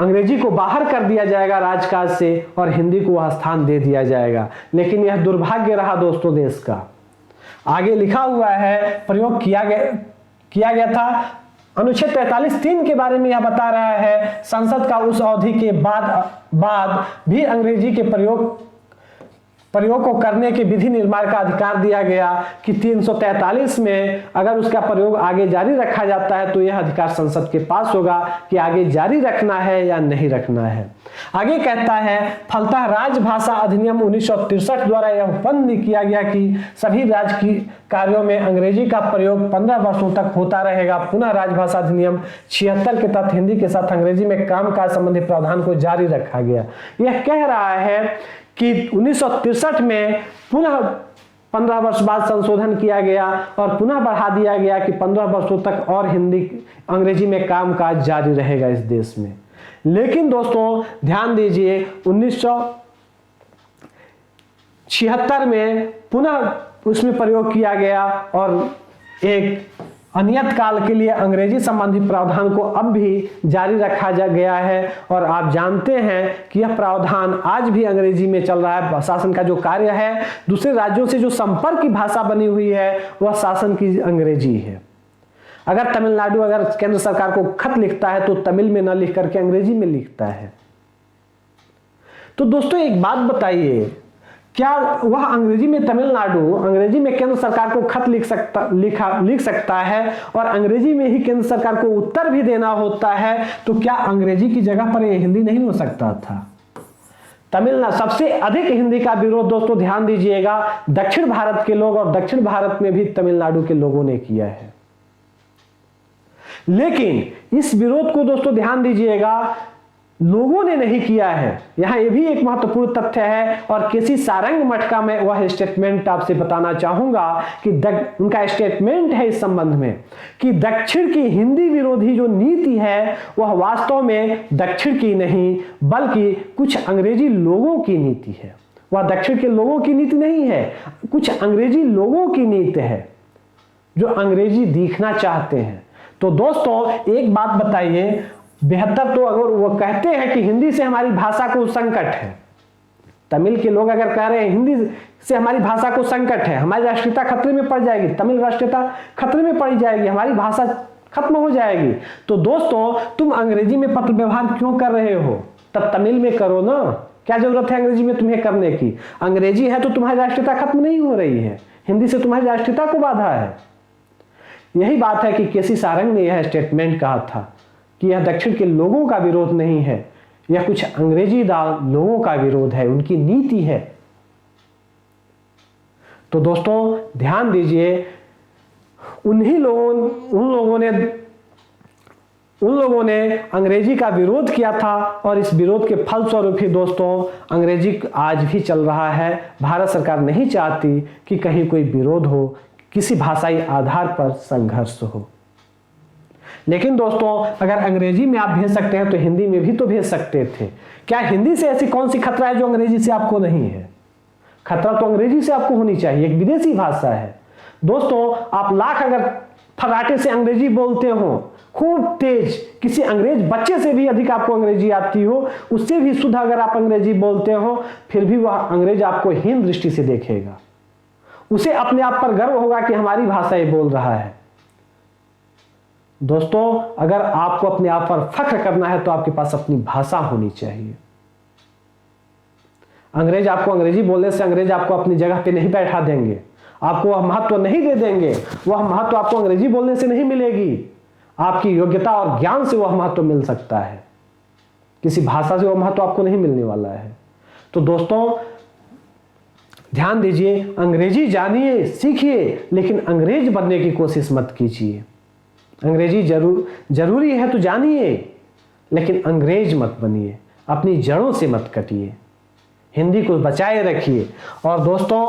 Speaker 1: अंग्रेजी को बाहर कर दिया जाएगा राजकाज से और हिंदी को वह स्थान दे दिया जाएगा। लेकिन यह दुर्भाग्य रहा दोस्तों देश का। आगे लिखा हुआ है प्रयोग किया गया था। अनुच्छेद 43(3) के बारे में यह बता रहा है, संसद का उस अवधि के बाद भी अंग्रेजी के प्रयोग को करने के विधि निर्माण का अधिकार दिया गया कि 343 में अगर उसका प्रयोग आगे जारी रखा जाता है तो यह अधिकार संसद के पास होगा कि आगे जारी रखना है या नहीं रखना है। आगे कहता है, फलतः राजभाषा अधिनियम 1963 द्वारा यह उपबंध किया गया कि सभी राजकीय कार्यों में अंग्रेजी का प्रयोग 15 वर्षों तक होता रहेगा। पुनः राजभाषा अधिनियम 76 के तहत हिंदी के साथ अंग्रेजी में कामकाज संबंधी प्रावधान को जारी रखा गया। यह कह रहा है कि 1963 में पुनः 15 वर्ष बाद संशोधन किया गया और पुनः बढ़ा दिया गया कि 15 वर्षों तक और अंग्रेजी में कामकाज जारी रहेगा इस देश में। लेकिन दोस्तों ध्यान दीजिए, 1976 में पुनः उसमें प्रयोग किया गया और एक अनियत काल के लिए अंग्रेजी संबंधी प्रावधान को अब भी जारी रखा गया है। और आप जानते हैं कि यह प्रावधान आज भी अंग्रेजी में चल रहा है। शासन का जो कार्य है, दूसरे राज्यों से जो संपर्क की भाषा बनी हुई है वह शासन की अंग्रेजी है। अगर तमिलनाडु अगर केंद्र सरकार को खत लिखता है तो तमिल में न लिख करके अंग्रेजी में लिखता है। तो दोस्तों एक बात बताइए, क्या वह अंग्रेजी में तमिलनाडु अंग्रेजी में केंद्र सरकार को खत लिख सकता है और अंग्रेजी में ही केंद्र सरकार को उत्तर भी देना होता है, तो क्या अंग्रेजी की जगह पर यह हिंदी नहीं हो सकता था? तमिलनाडु सबसे अधिक हिंदी का विरोध दोस्तों ध्यान दीजिएगा दक्षिण भारत के लोग और दक्षिण भारत में भी तमिलनाडु के लोगों ने किया है। लेकिन इस विरोध को दोस्तों ध्यान दीजिएगा लोगों ने नहीं किया है। यहां यह भी एक महत्वपूर्ण तथ्य है और केसी सारंग मठ का मैं वह स्टेटमेंट आपसे बताना चाहूंगा कि उनका स्टेटमेंट है इस संबंध में कि दक्षिण की हिंदी विरोधी जो नीति है वह वास्तव में दक्षिण की नहीं बल्कि कुछ अंग्रेजी लोगों की नीति है। वह दक्षिण के लोगों की नीति नहीं है, कुछ अंग्रेजी लोगों की नीति है जो अंग्रेजी दिखना चाहते हैं। तो दोस्तों एक बात बताइए, बेहतर तो अगर वो कहते हैं कि हिंदी से हमारी भाषा को संकट है, तमिल के लोग अगर कह रहे हैं हिंदी से हमारी भाषा को संकट है, हमारी राष्ट्रीयता खतरे में पड़ जाएगी, तमिल राष्ट्रीयता खतरे में पड़ जाएगी, हमारी भाषा खत्म हो जाएगी, तो दोस्तों तुम अंग्रेजी में पत्र व्यवहार क्यों कर रहे हो? तब तमिल में करो ना। क्या जरूरत है अंग्रेजी में तुम्हें करने की? अंग्रेजी है तो तुम्हारी राष्ट्रीयता खत्म नहीं हो रही है, हिंदी से तुम्हारी राष्ट्रीयता को बाधा है। यही बात है कि केसी सारंग ने यह स्टेटमेंट कहा था कि यह दक्षिण के लोगों का विरोध नहीं है, यह कुछ अंग्रेजीदार लोगों का विरोध है, उनकी नीति है। तो दोस्तों ध्यान दीजिए, उन लोगों ने अंग्रेजी का विरोध किया था और इस विरोध के फलस्वरूप ही दोस्तों अंग्रेजी आज भी चल रहा है। भारत सरकार नहीं चाहती कि कहीं कोई विरोध हो, किसी भाषाई आधार पर संघर्ष हो। लेकिन दोस्तों अगर अंग्रेजी में आप भेज सकते हैं तो हिंदी में भी तो भेज सकते थे। क्या हिंदी से ऐसी कौन सी खतरा है जो अंग्रेजी से आपको नहीं है? खतरा तो अंग्रेजी से आपको होनी चाहिए, एक विदेशी भाषा है। दोस्तों आप लाख अगर फर्राटे से अंग्रेजी बोलते हो, खूब तेज, किसी अंग्रेज बच्चे से भी अधिक आपको अंग्रेजी आती हो, उससे भी शुद्ध अगर आप अंग्रेजी बोलते हो, फिर भी वह अंग्रेज आपको हीन दृष्टि से देखेगा। उसे अपने आप पर गर्व होगा कि हमारी भाषा ये बोल रहा है। दोस्तों अगर आपको अपने आप पर फख्र करना है तो आपके पास अपनी भाषा होनी चाहिए। अंग्रेज आपको अंग्रेजी बोलने से अंग्रेज आपको अपनी जगह पे नहीं बैठा देंगे, आपको वह महत्व नहीं दे देंगे। वह महत्व आपको अंग्रेजी बोलने से नहीं मिलेगी, आपकी योग्यता और ज्ञान से वह महत्व मिल सकता है, किसी भाषा से वह महत्व आपको नहीं मिलने वाला है। तो दोस्तों ध्यान दीजिए, अंग्रेजी जानिए, सीखिए, लेकिन अंग्रेज बनने की कोशिश मत कीजिए। अंग्रेजी जरूरी है तो जानिए, लेकिन अंग्रेज मत बनिए, अपनी जड़ों से मत कटिए, हिंदी को बचाए रखिए। और दोस्तों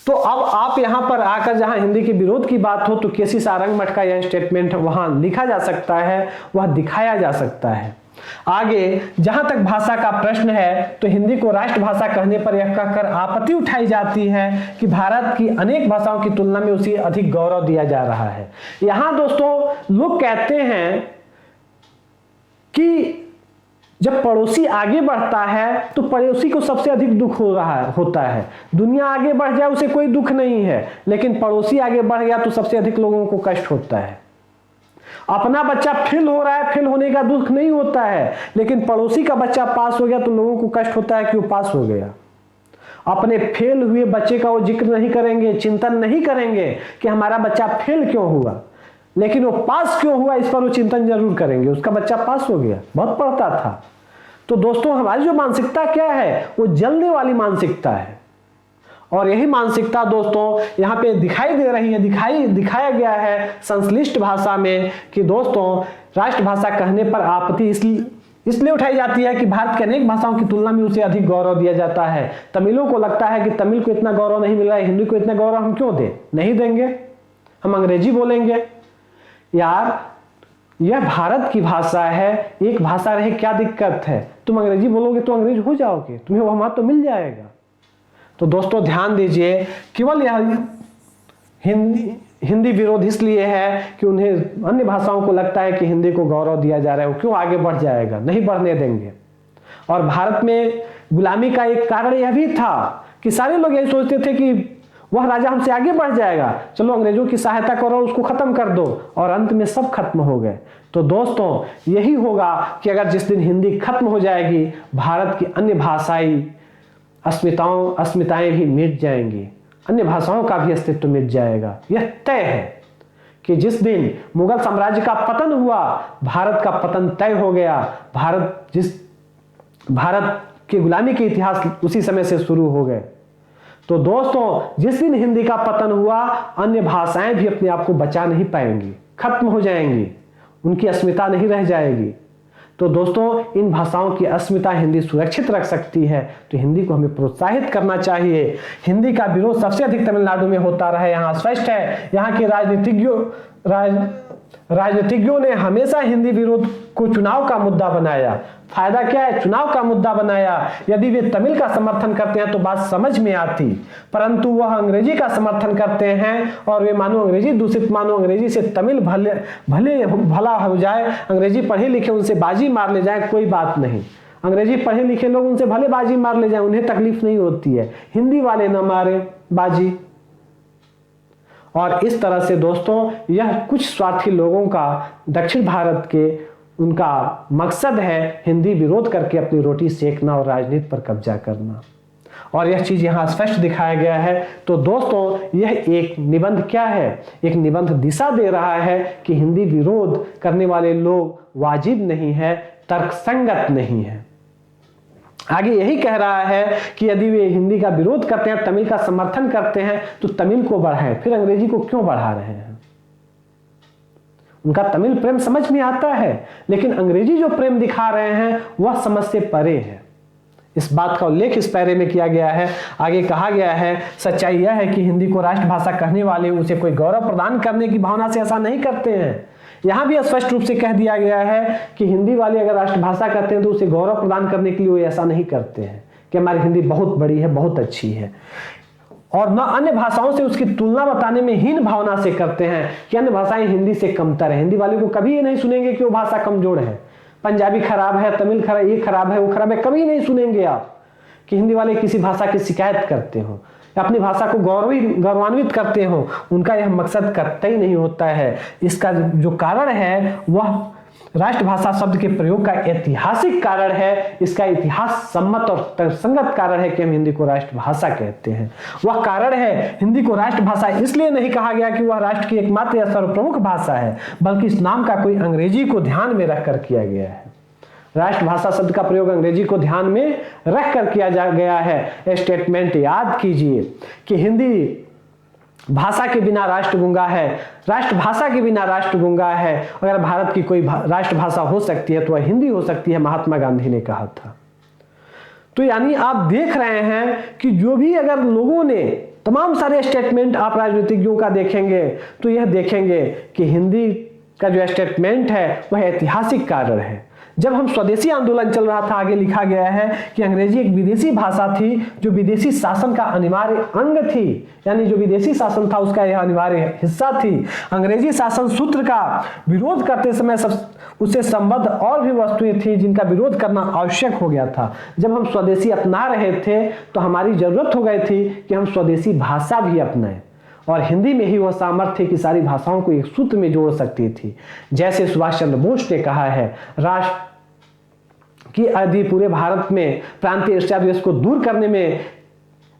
Speaker 1: तो अब आप यहां पर आकर जहां हिंदी के विरोध की बात हो तो केसी सारंग मठ का यह स्टेटमेंट वहां लिखा जा सकता है, वह दिखाया जा सकता है। आगे जहां तक भाषा का प्रश्न है तो हिंदी को राष्ट्रभाषा कहने पर यह कहकर आपत्ति उठाई जाती है कि भारत की अनेक भाषाओं की तुलना में उसे अधिक गौरव दिया जा रहा है। यहां दोस्तों लोग कहते हैं कि जब पड़ोसी आगे बढ़ता है तो पड़ोसी को सबसे अधिक दुख होता है। दुनिया आगे बढ़ जाए उसे कोई दुख नहीं है, लेकिन पड़ोसी आगे बढ़ गया तो सबसे अधिक लोगों को कष्ट होता है। अपना बच्चा फेल हो रहा है, फेल होने का दुख नहीं होता है, लेकिन पड़ोसी का बच्चा पास हो गया तो लोगों को कष्ट होता है कि वो पास हो गया। अपने फेल हुए बच्चे का वो जिक्र नहीं करेंगे, चिंतन नहीं करेंगे कि हमारा बच्चा फेल क्यों हुआ, लेकिन वो पास क्यों हुआ इस पर वो चिंतन जरूर करेंगे, उसका बच्चा पास हो गया, बहुत पढ़ता था। तो दोस्तों हमारी जो मानसिकता क्या है, वो जलने वाली मानसिकता है। और यही मानसिकता दोस्तों यहाँ पे दिखाई दे रही है, दिखाया गया है संश्लिष्ट भाषा में कि दोस्तों राष्ट्रभाषा कहने पर आपत्ति इसलिए उठाई जाती है कि भारत की अनेक भाषाओं की तुलना में उसे अधिक गौरव दिया जाता है। तमिलों को लगता है कि तमिल को इतना गौरव नहीं मिल रहा है, हिंदी को इतना गौरव हम क्यों दें, नहीं देंगे, हम अंग्रेजी बोलेंगे। यार यह भारत की भाषा है, एक भाषा रहे क्या दिक्कत है, तुम अंग्रेजी बोलोगे तो अंग्रेज हो जाओगे, तुम्हें वह महत्व तो मिल जाएगा। तो दोस्तों ध्यान दीजिए, केवल यह हिंदी विरोध इसलिए है कि उन्हें अन्य भाषाओं को लगता है कि हिंदी को गौरव दिया जा रहा है, वो क्यों आगे बढ़ जाएगा, नहीं बढ़ने देंगे। और भारत में गुलामी का एक कारण यह भी था कि सारे लोग यही सोचते थे कि वह राजा हमसे आगे बढ़ जाएगा, चलो अंग्रेजों की सहायता करो, उसको खत्म कर दो, और अंत में सब खत्म हो गए। तो दोस्तों यही होगा कि अगर जिस दिन हिंदी खत्म हो जाएगी, भारत की अन्य भाषाई अस्मिताएं भी मिट जाएंगी, अन्य भाषाओं का भी अस्तित्व मिट जाएगा। यह तय है कि जिस दिन मुगल साम्राज्य का पतन हुआ, भारत का पतन तय हो गया। भारत की गुलामी के इतिहास उसी समय से शुरू हो गए। तो दोस्तों जिस दिन हिंदी का पतन हुआ, अन्य भाषाएं भी अपने आप को बचा नहीं पाएंगी, खत्म हो जाएंगी, उनकी अस्मिता नहीं रह जाएगी। तो दोस्तों इन भाषाओं की अस्मिता हिंदी सुरक्षित रख सकती है, तो हिंदी को हमें प्रोत्साहित करना चाहिए। हिंदी का विरोध सबसे अधिक तमिलनाडु में होता रहा है, यहाँ स्पष्ट है। यहाँ के राजनीतिज्ञों ने हमेशा हिंदी विरोध को चुनाव का मुद्दा बनाया। फायदा क्या है, चुनाव का मुद्दा बनाया। यदि वे तमिल का समर्थन करते हैं तो बात समझ में आती, परंतु वह अंग्रेजी का समर्थन करते हैं और वे मानो अंग्रेजी दूषित, मानो अंग्रेजी से तमिल भला हो जाए, अंग्रेजी पढ़े लिखे उनसे बाजी मार ले जाए, कोई बात नहीं। अंग्रेजी पढ़े लिखे लोग उनसे भले बाजी मार ले जाए, उन्हें तकलीफ नहीं होती है, हिंदी वाले न मारे बाजी। और इस तरह से दोस्तों यह कुछ स्वार्थी लोगों का दक्षिण भारत के उनका मकसद है हिंदी विरोध करके अपनी रोटी सेकना और राजनीति पर कब्जा करना, और यह चीज यहाँ स्पष्ट दिखाया गया है। तो दोस्तों यह एक निबंध क्या है, एक निबंध दिशा दे रहा है कि हिंदी विरोध करने वाले लोग वाजिब नहीं है, तर्कसंगत नहीं है। आगे यही कह रहा है कि यदि वे हिंदी का विरोध करते हैं, तमिल का समर्थन करते हैं, तो तमिल को बढ़ाएं, फिर अंग्रेजी को क्यों बढ़ा रहे हैं। उनका तमिल प्रेम समझ में आता है, लेकिन अंग्रेजी जो प्रेम दिखा रहे हैं वह समझ से परे है। इस बात का उल्लेख इस पैरे में किया गया है। आगे कहा गया है, सच्चाई यह है कि हिंदी को राष्ट्रभाषा कहने वाले उसे कोई गौरव प्रदान करने की भावना से ऐसा नहीं करते हैं। यहां भी स्पष्ट रूप से कह दिया गया है कि हिंदी वाले अगर राष्ट्रभाषा कहते हैं तो उसे गौरव प्रदान करने के लिए वो ऐसा नहीं करते हैं कि हमारी हिंदी बहुत बड़ी है, बहुत अच्छी है, और न अन्य भाषाओं से उसकी तुलना बताने में हीन भावना से करते हैं कि अन्य भाषाएं हिंदी से कमतर है। हिंदी वाले को कभी ये नहीं सुनेंगे कि वो भाषा कमजोर है, पंजाबी खराब है, तमिल खराब, ये खराब है, वो खराब है, कभी नहीं सुनेंगे आप कि हिंदी वाले किसी भाषा की शिकायत करते हो या अपनी भाषा को गौरवान्वित करते हो। उनका यह मकसद कतई नहीं होता है। इसका जो कारण है वह राष्ट्रभाषा शब्द के प्रयोग का ऐतिहासिक कारण है। इसका इतिहास सम्मत और तर्कसंगत कारण है कि हम हिंदी को राष्ट्रभाषा कहते हैं। वह कारण है, हिंदी को राष्ट्रभाषा इसलिए नहीं कहा गया कि वह राष्ट्र की एकमात्र या सर्वप्रमुख भाषा है, बल्कि इस नाम का कोई अंग्रेजी को ध्यान में रखकर किया गया है। राष्ट्रभाषा शब्द का प्रयोग अंग्रेजी को ध्यान में रखकर किया गया है। स्टेटमेंट याद कीजिए कि हिंदी भाषा के बिना राष्ट्र गूंगा है, राष्ट्रभाषा के बिना राष्ट्र गूंगा है। अगर भारत की कोई राष्ट्रभाषा हो सकती है तो वह हिंदी हो सकती है, महात्मा गांधी ने कहा था। तो यानी आप देख रहे हैं कि जो भी अगर लोगों ने तमाम सारे स्टेटमेंट आप राजनीतिज्ञों का देखेंगे तो यह देखेंगे कि हिंदी का जो स्टेटमेंट है वह ऐतिहासिक कारण है। जब हम स्वदेशी आंदोलन चल रहा था, आगे लिखा गया है कि अंग्रेजी एक विदेशी भाषा थी जो विदेशी शासन का अनिवार्य अंग थी, यानी जो विदेशी शासन था उसका यह अनिवार्य हिस्सा थी। अंग्रेजी शासन सूत्र का विरोध करते समय उससे संबद्ध और भी वस्तुएं थी जिनका विरोध करना आवश्यक हो गया था। जब हम स्वदेशी अपना रहे थे तो हमारी जरूरत हो गई थी कि हम स्वदेशी भाषा भी अपनाएं, और हिंदी में ही वह सामर्थ्य की सारी भाषाओं को एक सूत्र में जोड़ सकती थी। जैसे सुभाष चंद्र बोस ने कहा है, राष्ट्र की यदि पूरे भारत में प्रांतीय ईर्ष्या द्वेष को दूर करने में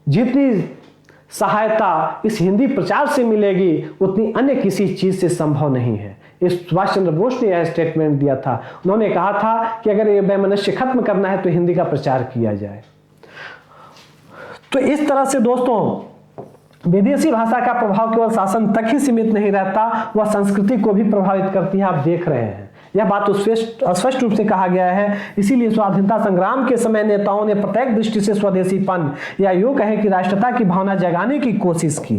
Speaker 1: जितनी सहायता इस हिंदी प्रचार से मिलेगी उतनी अन्य किसी चीज से संभव नहीं है। इस सुभाष चंद्र बोस ने यह स्टेटमेंट दिया था। उन्होंने कहा था कि अगर ये वैमनस्य खत्म करना है तो हिंदी का प्रचार किया जाए। तो इस तरह से दोस्तों विदेशी भाषा का प्रभाव केवल शासन तक ही सीमित नहीं रहता, वह संस्कृति को भी प्रभावित करती है। आप देख रहे हैं यह बात स्पष्ट रूप से कहा गया है। इसीलिए स्वाधीनता संग्राम के समय नेताओं ने प्रत्येक दृष्टि से स्वदेशीपन या यूं कहें कि राष्ट्रता की भावना जगाने की कोशिश की।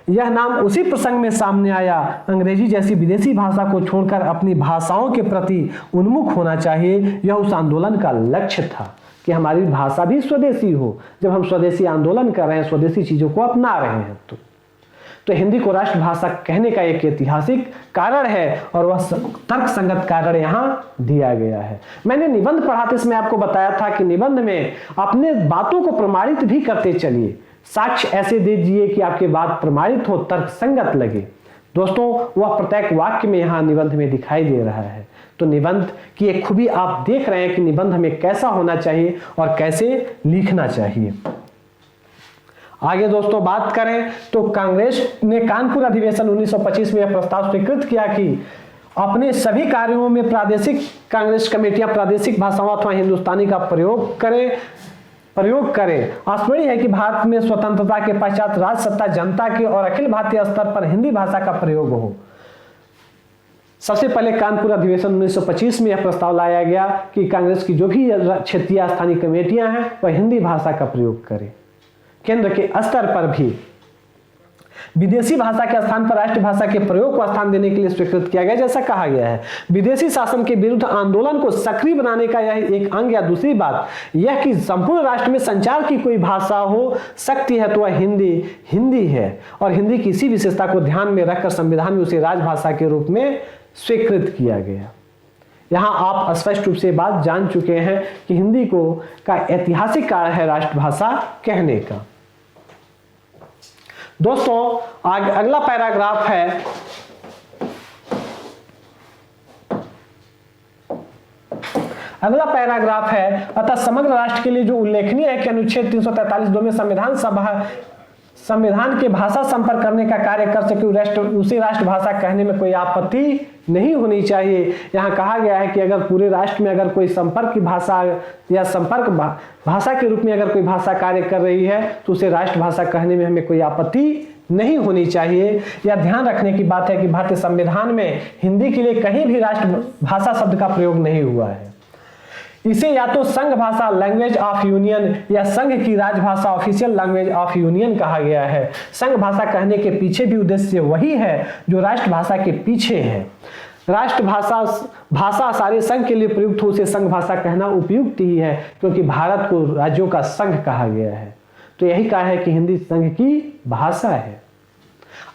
Speaker 1: यह नाम उसी प्रसंग में सामने आया। अंग्रेजी जैसी विदेशी भाषा को छोड़कर अपनी भाषाओं के प्रति उन्मुख होना चाहिए। यह उस आंदोलन का लक्ष्य था कि हमारी भाषा भी स्वदेशी हो। जब हम स्वदेशी आंदोलन कर रहे हैं, स्वदेशी चीजों को अपना रहे हैं, तो हिंदी को राष्ट्रभाषा कहने का एक ऐतिहासिक कारण है और वह तर्कसंगत कारण यहाँ दिया गया है। मैंने निबंध पढ़ाते समय आपको बताया था कि निबंध में अपने बातों को प्रमाणित भी करते चलिए, साक्ष्य ऐसे दीजिए कि आपकी बात प्रमाणित हो, तर्कसंगत लगे। दोस्तों वह प्रत्येक वाक्य में यहाँ निबंध में दिखाई दे रहा है। तो निबंध की एक खूबी आप देख रहे हैं कि निबंध हमें कैसा होना चाहिए और कैसे लिखना चाहिए। आगे दोस्तों बात करें तो कांग्रेस ने कानपुर अधिवेशन 1925 में यह प्रस्ताव स्वीकृत किया कि अपने सभी कार्यों में प्रादेशिक कांग्रेस कमेटियां प्रादेशिक भाषाओं अथवा हिंदुस्तानी का प्रयोग करें। स्मरणीय है कि भारत में स्वतंत्रता के पश्चात राज्य सत्ता जनता के और अखिल भारतीय स्तर पर हिंदी भाषा का प्रयोग हो। सबसे पहले कानपुर अधिवेशन 1925 में यह प्रस्ताव लाया गया कि कांग्रेस की जो भी क्षेत्रीय स्थानीय कमेटियां हैं वह हिंदी भाषा का प्रयोग करें। केंद्र के स्तर पर भी विदेशी भाषा के स्थान पर राष्ट्रभाषा के प्रयोग को स्थान देने के लिए स्वीकृत किया गया। जैसा कहा गया है, विदेशी शासन के विरुद्ध आंदोलन को सक्रिय बनाने का यह एक अंग या दूसरी बात यह कि संपूर्ण राष्ट्र में संचार की कोई भाषा हो सकती है तो वह हिंदी है, और हिंदी की इसी विशेषता को ध्यान में रखकर संविधान में उसे राजभाषा के रूप में स्वीकृत किया गया। यहां आप स्पष्ट रूप से बात जान चुके हैं कि हिंदी का ऐतिहासिक कारण है राष्ट्रभाषा कहने का। दोस्तों अगला पैराग्राफ है अगला पैराग्राफ है, अतः समग्र राष्ट्र के लिए जो उल्लेखनीय है कि अनुच्छेद 343(2) में संविधान के भाषा संपर्क करने का कार्य कर सके उसे राष्ट्रभाषा कहने में कोई आपत्ति नहीं होनी चाहिए। यहाँ कहा गया है कि अगर पूरे राष्ट्र में अगर कोई संपर्क की भाषा या संपर्क भाषा के रूप में अगर कोई भाषा कार्य कर रही है तो उसे राष्ट्रभाषा कहने में हमें कोई आपत्ति नहीं होनी चाहिए। यह ध्यान रखने की बात है कि भारतीय संविधान में हिंदी के लिए कहीं भी राष्ट्रभाषा शब्द का प्रयोग नहीं हुआ है। इसे या तो संघ भाषा लैंग्वेज ऑफ यूनियन या संघ की राजभाषा ऑफिशियल लैंग्वेज ऑफ यूनियन कहा गया है। संघ भाषा कहने के पीछे भी उद्देश्य वही है जो राष्ट्रभाषा के पीछे है। राष्ट्रभाषा सारे संघ के लिए प्रयुक्त हो, उसे संघ भाषा कहना उपयुक्त ही है क्योंकि भारत को राज्यों का संघ कहा गया है। तो यही कहा है कि हिंदी संघ की भाषा है।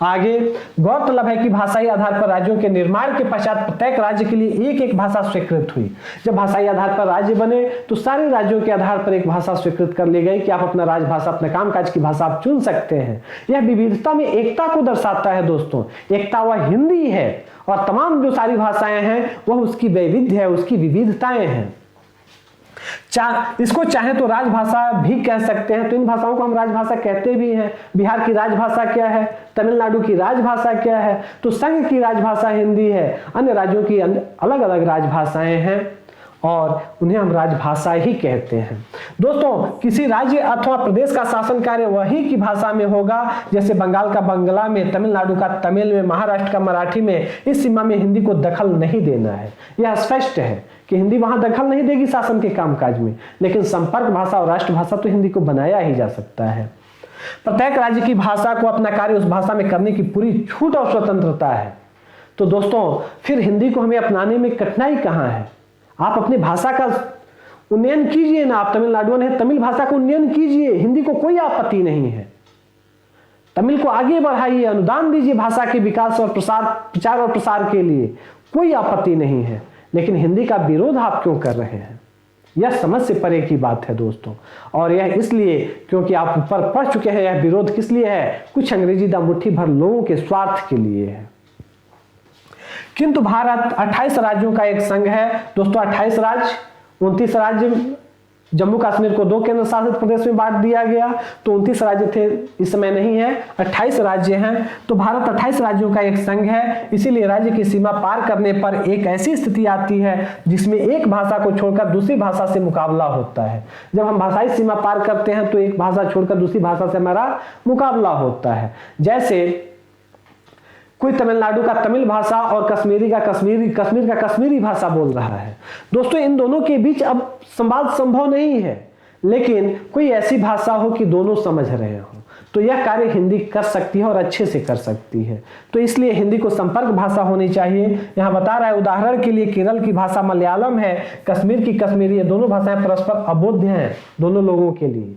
Speaker 1: आगे गौरतलब है कि भाषाई आधार पर राज्यों के निर्माण के पश्चात प्रत्येक राज्य के लिए एक एक भाषा स्वीकृत हुई। जब भाषाई आधार पर राज्य बने तो सारे राज्यों के आधार पर एक भाषा स्वीकृत कर ली गई कि आप अपना राजभाषा, अपने कामकाज की भाषा आप चुन सकते हैं। यह विविधता में एकता को दर्शाता है दोस्तों। एकता वह हिंदी है और तमाम जो सारी भाषाएं हैं वह उसकी वैविध्य है, उसकी विविधताएं हैं। इसको चाहे तो राजभाषा भी कह सकते हैं। तो इन भाषाओं को हम राजभाषा कहते भी हैं। बिहार की राजभाषा क्या है, तमिलनाडु की राजभाषा क्या है, तो संघ की राजभाषा हिंदी है। अन्य राज्यों की अलग अलग राजभाषाएं हैं और उन्हें हम राजभाषा ही कहते हैं। दोस्तों किसी राज्य अथवा प्रदेश का शासन कार्य वही की भाषा में होगा, जैसे बंगाल का बंगला में, तमिलनाडु का तमिल में, महाराष्ट्र का मराठी में। इस सीमा में हिंदी को दखल नहीं देना है। यह स्पष्ट है कि हिंदी वहां दखल नहीं देगी शासन के कामकाज में, लेकिन संपर्क भाषा और राष्ट्रभाषा तो हिंदी को बनाया ही जा सकता है। प्रत्येक राज्य की भाषा को अपना कार्य उस भाषा में करने की पूरी छूट और स्वतंत्रता है। तो दोस्तों फिर हिंदी को हमें अपनाने में कठिनाई कहां है? आप अपनी भाषा का उन्नयन कीजिए ना। आप तमिलनाडु है, तमिल भाषा को उन्नयन कीजिए, हिंदी को कोई आपत्ति नहीं है। तमिल को आगे बढ़ाइए, अनुदान दीजिए भाषा के विकास और प्रचार और प्रसार के लिए, कोई आपत्ति नहीं है। लेकिन हिंदी का विरोध आप क्यों कर रहे हैं? यह समझ से परे की बात है दोस्तों। और यह इसलिए क्योंकि आप ऊपर पढ़ चुके हैं। यह विरोध किस लिए है? कुछ अंग्रेजी दा मुट्ठी भर लोगों के स्वार्थ के लिए है। किंतु भारत 28 राज्यों का एक संघ है दोस्तों। 28 राज्य, 29 राज्य, जम्मू कश्मीर को 2 केंद्र शासित प्रदेश में बांट दिया गया, तो 29 राज्य थे, इस समय नहीं है, 28 राज्य हैं। तो भारत 28 राज्यों का एक संघ है। इसीलिए राज्य की सीमा पार करने पर एक ऐसी स्थिति आती है जिसमें एक भाषा को छोड़कर दूसरी भाषा से मुकाबला होता है। जब हम भाषाई सीमा पार करते हैं तो एक भाषा छोड़कर दूसरी भाषा से हमारा मुकाबला होता है। जैसे कोई तमिलनाडु का तमिल भाषा और कश्मीर का कश्मीरी भाषा बोल रहा है। दोस्तों इन दोनों के बीच अब संवाद संभव नहीं है, लेकिन कोई ऐसी भाषा हो कि दोनों समझ रहे हो, तो यह कार्य हिंदी कर सकती है और अच्छे से कर सकती है। तो इसलिए हिंदी को संपर्क भाषा होनी चाहिए। यहाँ बता रहा है उदाहरण के लिए केरल की भाषा मलयालम है, कश्मीर की कश्मीरी है। दोनों भाषाएं परस्पर अबोध्य हैं दोनों लोगों के लिए।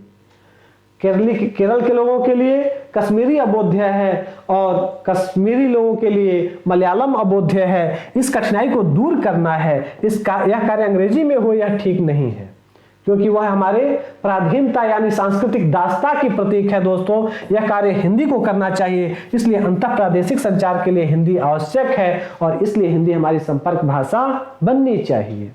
Speaker 1: केरल के लोगों के लिए कश्मीरी अबोध्य है और कश्मीरी लोगों के लिए मलयालम अबोध्य है। इस कठिनाई को दूर करना है। यह कार्य अंग्रेजी में हो यह ठीक नहीं है, क्योंकि वह हमारे पराधीनता यानी सांस्कृतिक दासता की प्रतीक है। दोस्तों यह कार्य हिंदी को करना चाहिए। इसलिए अंतः प्रादेशिक संचार के लिए हिंदी आवश्यक है और इसलिए हिंदी हमारी संपर्क भाषा बननी चाहिए।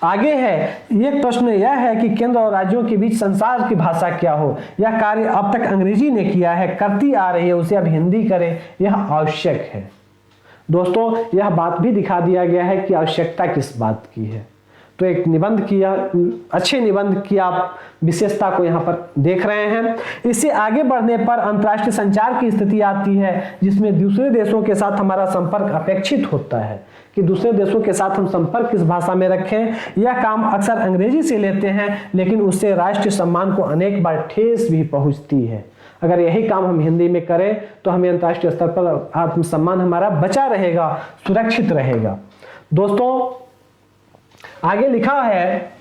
Speaker 1: आगे है, एक प्रश्न यह है कि केंद्र और राज्यों के बीच संचार की भाषा क्या हो। यह कार्य अब तक अंग्रेजी ने किया है, करती आ रही है, उसे अब हिंदी करे, यह आवश्यक है। दोस्तों यह बात भी दिखा दिया गया है कि आवश्यकता किस बात की है। तो एक निबंध किया, अच्छे निबंध की आप विशेषता को यहाँ पर देख रहे हैं। इससे आगे बढ़ने पर अंतर्राष्ट्रीय संचार की स्थिति आती है, जिसमें दूसरे देशों के साथ हमारा संपर्क अपेक्षित होता है कि दूसरे देशों के साथ हम संपर्क किस भाषा में रखें। यह काम अक्सर अंग्रेजी से लेते हैं, लेकिन उससे राष्ट्रीय सम्मान को अनेक बार ठेस भी पहुंचती है। अगर यही काम हम हिंदी में करें तो हमें अंतर्राष्ट्रीय स्तर पर आत्मसम्मान हमारा बचा रहेगा, सुरक्षित रहेगा। दोस्तों आगे लिखा है,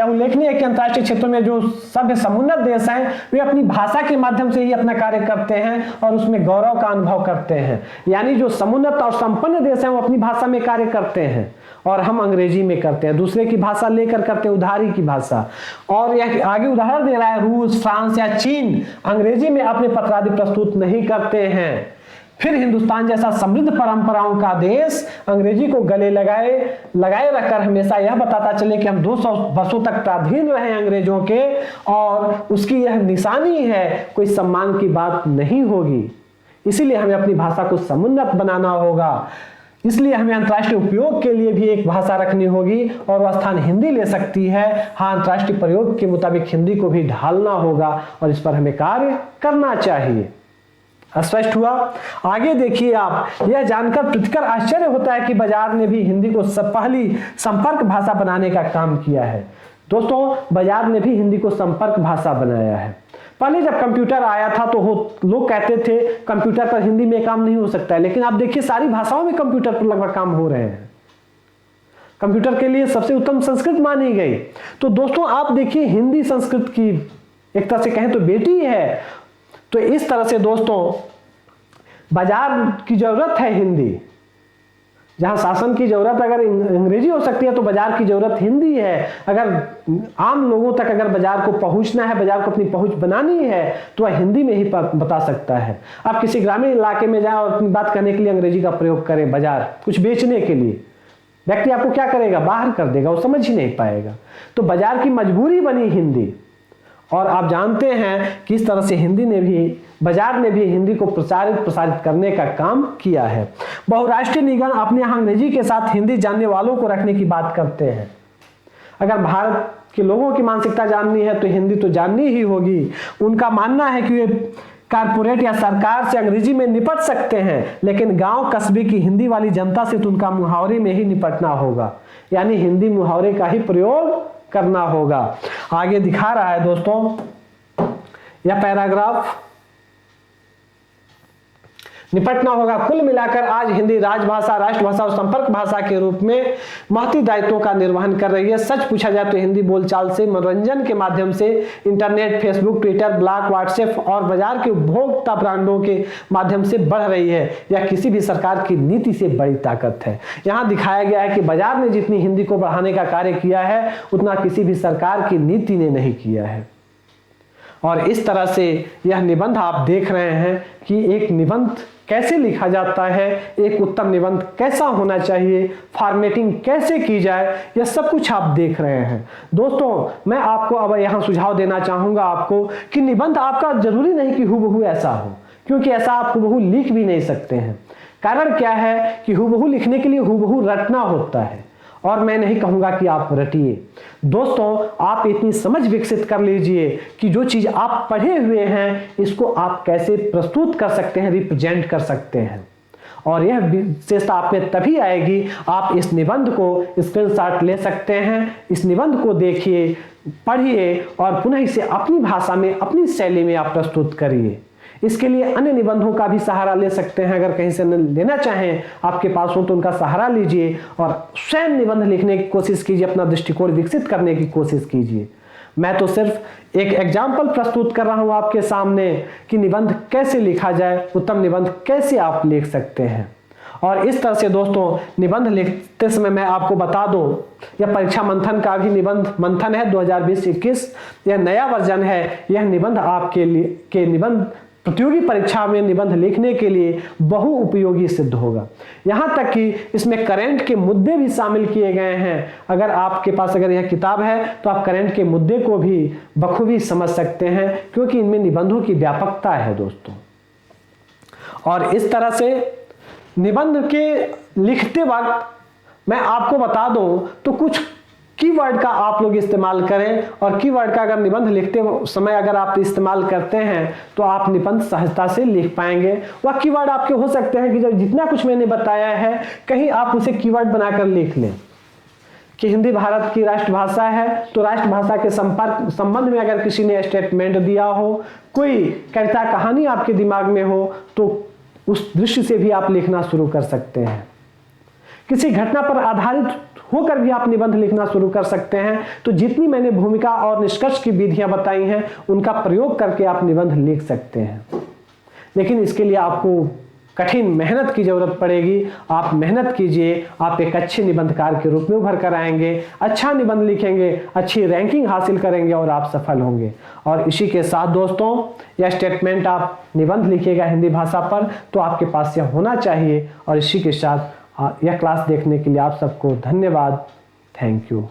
Speaker 1: उल्लेखनीय है कि अंतर्राष्ट्रीय क्षेत्रों में जो सभ्य समुन्नत देश हैं वे अपनी भाषा के माध्यम से ही अपना कार्य करते हैं और उसमें गौरव का अनुभव करते हैं। यानी जो समुन्नत और संपन्न देश हैं वो अपनी भाषा में कार्य करते हैं और हम अंग्रेजी में करते हैं, दूसरे की भाषा लेकर करते हैं, उधारी की भाषा। और यह आगे उदाहरण दे रहा है, रूस, फ्रांस या चीन अंग्रेजी में अपने पत्रादि प्रस्तुत नहीं करते हैं। फिर हिंदुस्तान जैसा समृद्ध परंपराओं का देश अंग्रेजी को गले लगाए रखकर हमेशा यह बताता चले कि हम 200 वर्षों तक पराधीन रहे अंग्रेजों के, और उसकी यह निशानी है, कोई सम्मान की बात नहीं होगी। इसीलिए हमें अपनी भाषा को समुन्नत बनाना होगा। इसलिए हमें अंतर्राष्ट्रीय उपयोग के लिए भी एक भाषा रखनी होगी, और वह स्थान हिंदी ले सकती है। हाँ, अंतर्राष्ट्रीय प्रयोग के मुताबिक हिंदी को भी ढालना होगा, और इस पर हमें कार्य करना चाहिए। स्पष्ट हुआ? आगे देखिए आप, यह जानकर पृथ्वीकर आश्चर्य होता है कि बाजार ने भी हिंदी को पहली संपर्क भाषा बनाने का काम किया है। दोस्तों, बाजार ने भी हिंदी को संपर्क भाषा बनाया है। पहले जब कंप्यूटर आया था तो लोग कहते थे कंप्यूटर पर हिंदी में काम नहीं हो सकता है, लेकिन आप देखिए सारी भाषाओं में कंप्यूटर पर लगभग काम हो रहे हैं। कंप्यूटर के लिए सबसे उत्तम संस्कृत मानी गई। तो दोस्तों आप देखिए, हिंदी संस्कृत की एक तरह से कहें तो बेटी है। तो इस तरह से दोस्तों बाजार की जरूरत है हिंदी। जहां शासन की जरूरत अगर अंग्रेजी हो सकती है, तो बाजार की जरूरत हिंदी है। अगर आम लोगों तक अगर बाजार को पहुंचना है, बाजार को अपनी पहुंच बनानी है, तो वह हिंदी में ही बता सकता है। आप किसी ग्रामीण इलाके में जाएं और अपनी बात करने के लिए अंग्रेजी का प्रयोग करें, बाजार कुछ बेचने के लिए, व्यक्ति आपको क्या करेगा, बाहर कर देगा, वो समझ ही नहीं पाएगा। तो बाजार की मजबूरी बनी हिंदी। और आप जानते हैं कि इस तरह से बाजार ने भी हिंदी को प्रसारित करने का काम किया है। बहुराष्ट्रीय निगम अपने यहाँ अंग्रेजी के साथ हिंदी जानने वालों को रखने की बात करते हैं। अगर भारत के लोगों की मानसिकता जाननी है तो हिंदी तो जाननी ही होगी। उनका मानना है कि वे कारपोरेट या सरकार से अंग्रेजी में निपट सकते हैं, लेकिन गांव कस्बे की हिंदी वाली जनता से तो उनका मुहावरे में ही निपटना होगा, यानी हिंदी मुहावरे का ही प्रयोग करना होगा। आगे दिखा रहा है दोस्तों यह पैराग्राफ, निपटना होगा। कुल मिलाकर आज हिंदी राजभाषा, राष्ट्रभाषा और संपर्क भाषा के रूप में महती दायित्वों का निर्वहन कर रही है। सच पूछा जाए तो हिंदी बोलचाल से, मनोरंजन के माध्यम से, internet, Facebook, Twitter, blog, WhatsApp और बाजार के उपभोक्ता ब्रांडों के माध्यम से बढ़ रही है। यह किसी भी सरकार की नीति से बड़ी ताकत है। यहाँ दिखाया गया है कि बाजार ने जितनी हिंदी को बढ़ाने का कार्य किया है, उतना किसी भी सरकार की नीति ने नहीं किया है। और इस तरह से यह निबंध आप देख रहे हैं कि एक निबंध कैसे लिखा जाता है, एक उत्तम निबंध कैसा होना चाहिए, फॉर्मेटिंग कैसे की जाए, यह सब कुछ आप देख रहे हैं। दोस्तों मैं आपको अब यहाँ सुझाव देना चाहूँगा आपको कि निबंध आपका जरूरी नहीं कि हूबहू ऐसा हो, क्योंकि ऐसा आप हूबहू लिख भी नहीं सकते हैं। कारण क्या है कि हूबहू लिखने के लिए हूबहू रटना होता है, और मैं नहीं कहूंगा कि आप रटिए। दोस्तों आप इतनी समझ विकसित कर लीजिए कि जो चीज आप पढ़े हुए हैं इसको आप कैसे प्रस्तुत कर सकते हैं, रिप्रेजेंट कर सकते हैं। और यह विशेषता आप में तभी आएगी, आप इस निबंध को स्क्रीनशॉट ले सकते हैं, इस निबंध को देखिए, पढ़िए और पुनः इसे अपनी भाषा में, अपनी शैली में आप प्रस्तुत करिए। इसके लिए अन्य निबंधों का भी सहारा ले सकते हैं। अगर कहीं से लेना चाहें आपके पास हो तो उनका सहारा लीजिए और स्वयं निबंध लिखने की कोशिश कीजिए, अपना दृष्टिकोण विकसित करने की कोशिश कीजिए। मैं तो सिर्फ एक एग्जाम्पल प्रस्तुत कर रहा हूं आपके सामने कि निबंध कैसे लिखा जाए, उत्तम निबंध कैसे आप लिख सकते हैं। और इस तरह से दोस्तों निबंध लिखते समय मैं आपको बता दूं, यह परीक्षा मंथन का भी निबंध मंथन है 2020-21, यह नया वर्जन है। यह निबंध आपके लिए के निबंध प्रतियोगी परीक्षा में निबंध लिखने के लिए बहु उपयोगी सिद्ध होगा। यहाँ तक कि इसमें करंट के मुद्दे भी शामिल किए गए हैं। अगर आपके पास अगर यह किताब है तो आप करंट के मुद्दे को भी बखूबी समझ सकते हैं, क्योंकि इनमें निबंधों की व्यापकता है दोस्तों। और इस तरह से निबंध के लिखते वक्त मैं आपको बता दूं तो कुछ कीवर्ड का आप लोग इस्तेमाल करें, और कीवर्ड का अगर निबंध लिखते समय अगर आप इस्तेमाल करते हैं तो आप निबंध सहजता से लिख पाएंगे। वह कीवर्ड आपके हो सकते हैं कि जो जितना कुछ मैंने बताया है कहीं आप उसे कीवर्ड बनाकर लिख लें कि हिंदी भारत की राष्ट्रभाषा है, तो राष्ट्रभाषा के संबंध में अगर किसी ने स्टेटमेंट दिया हो, कोई कविता कहानी आपके दिमाग में हो, तो उस दृश्य से भी आप लिखना शुरू कर सकते हैं। किसी घटना पर आधारित होकर भी आप निबंध लिखना शुरू कर सकते हैं। तो जितनी मैंने भूमिका और निष्कर्ष की विधियां बताई हैं उनका प्रयोग करके आप निबंध लिख सकते हैं। लेकिन इसके लिए आपको कठिन मेहनत की जरूरत पड़ेगी। आप मेहनत कीजिए, आप एक अच्छे निबंधकार के रूप में उभर कर आएंगे, अच्छा निबंध लिखेंगे, अच्छी रैंकिंग हासिल करेंगे और आप सफल होंगे। और इसी के साथ दोस्तों, यह स्टेटमेंट आप निबंध लिखिएगा हिंदी भाषा पर तो आपके पास यह होना चाहिए। और इसी के साथ यह क्लास देखने के लिए आप सबको धन्यवाद। Thank you.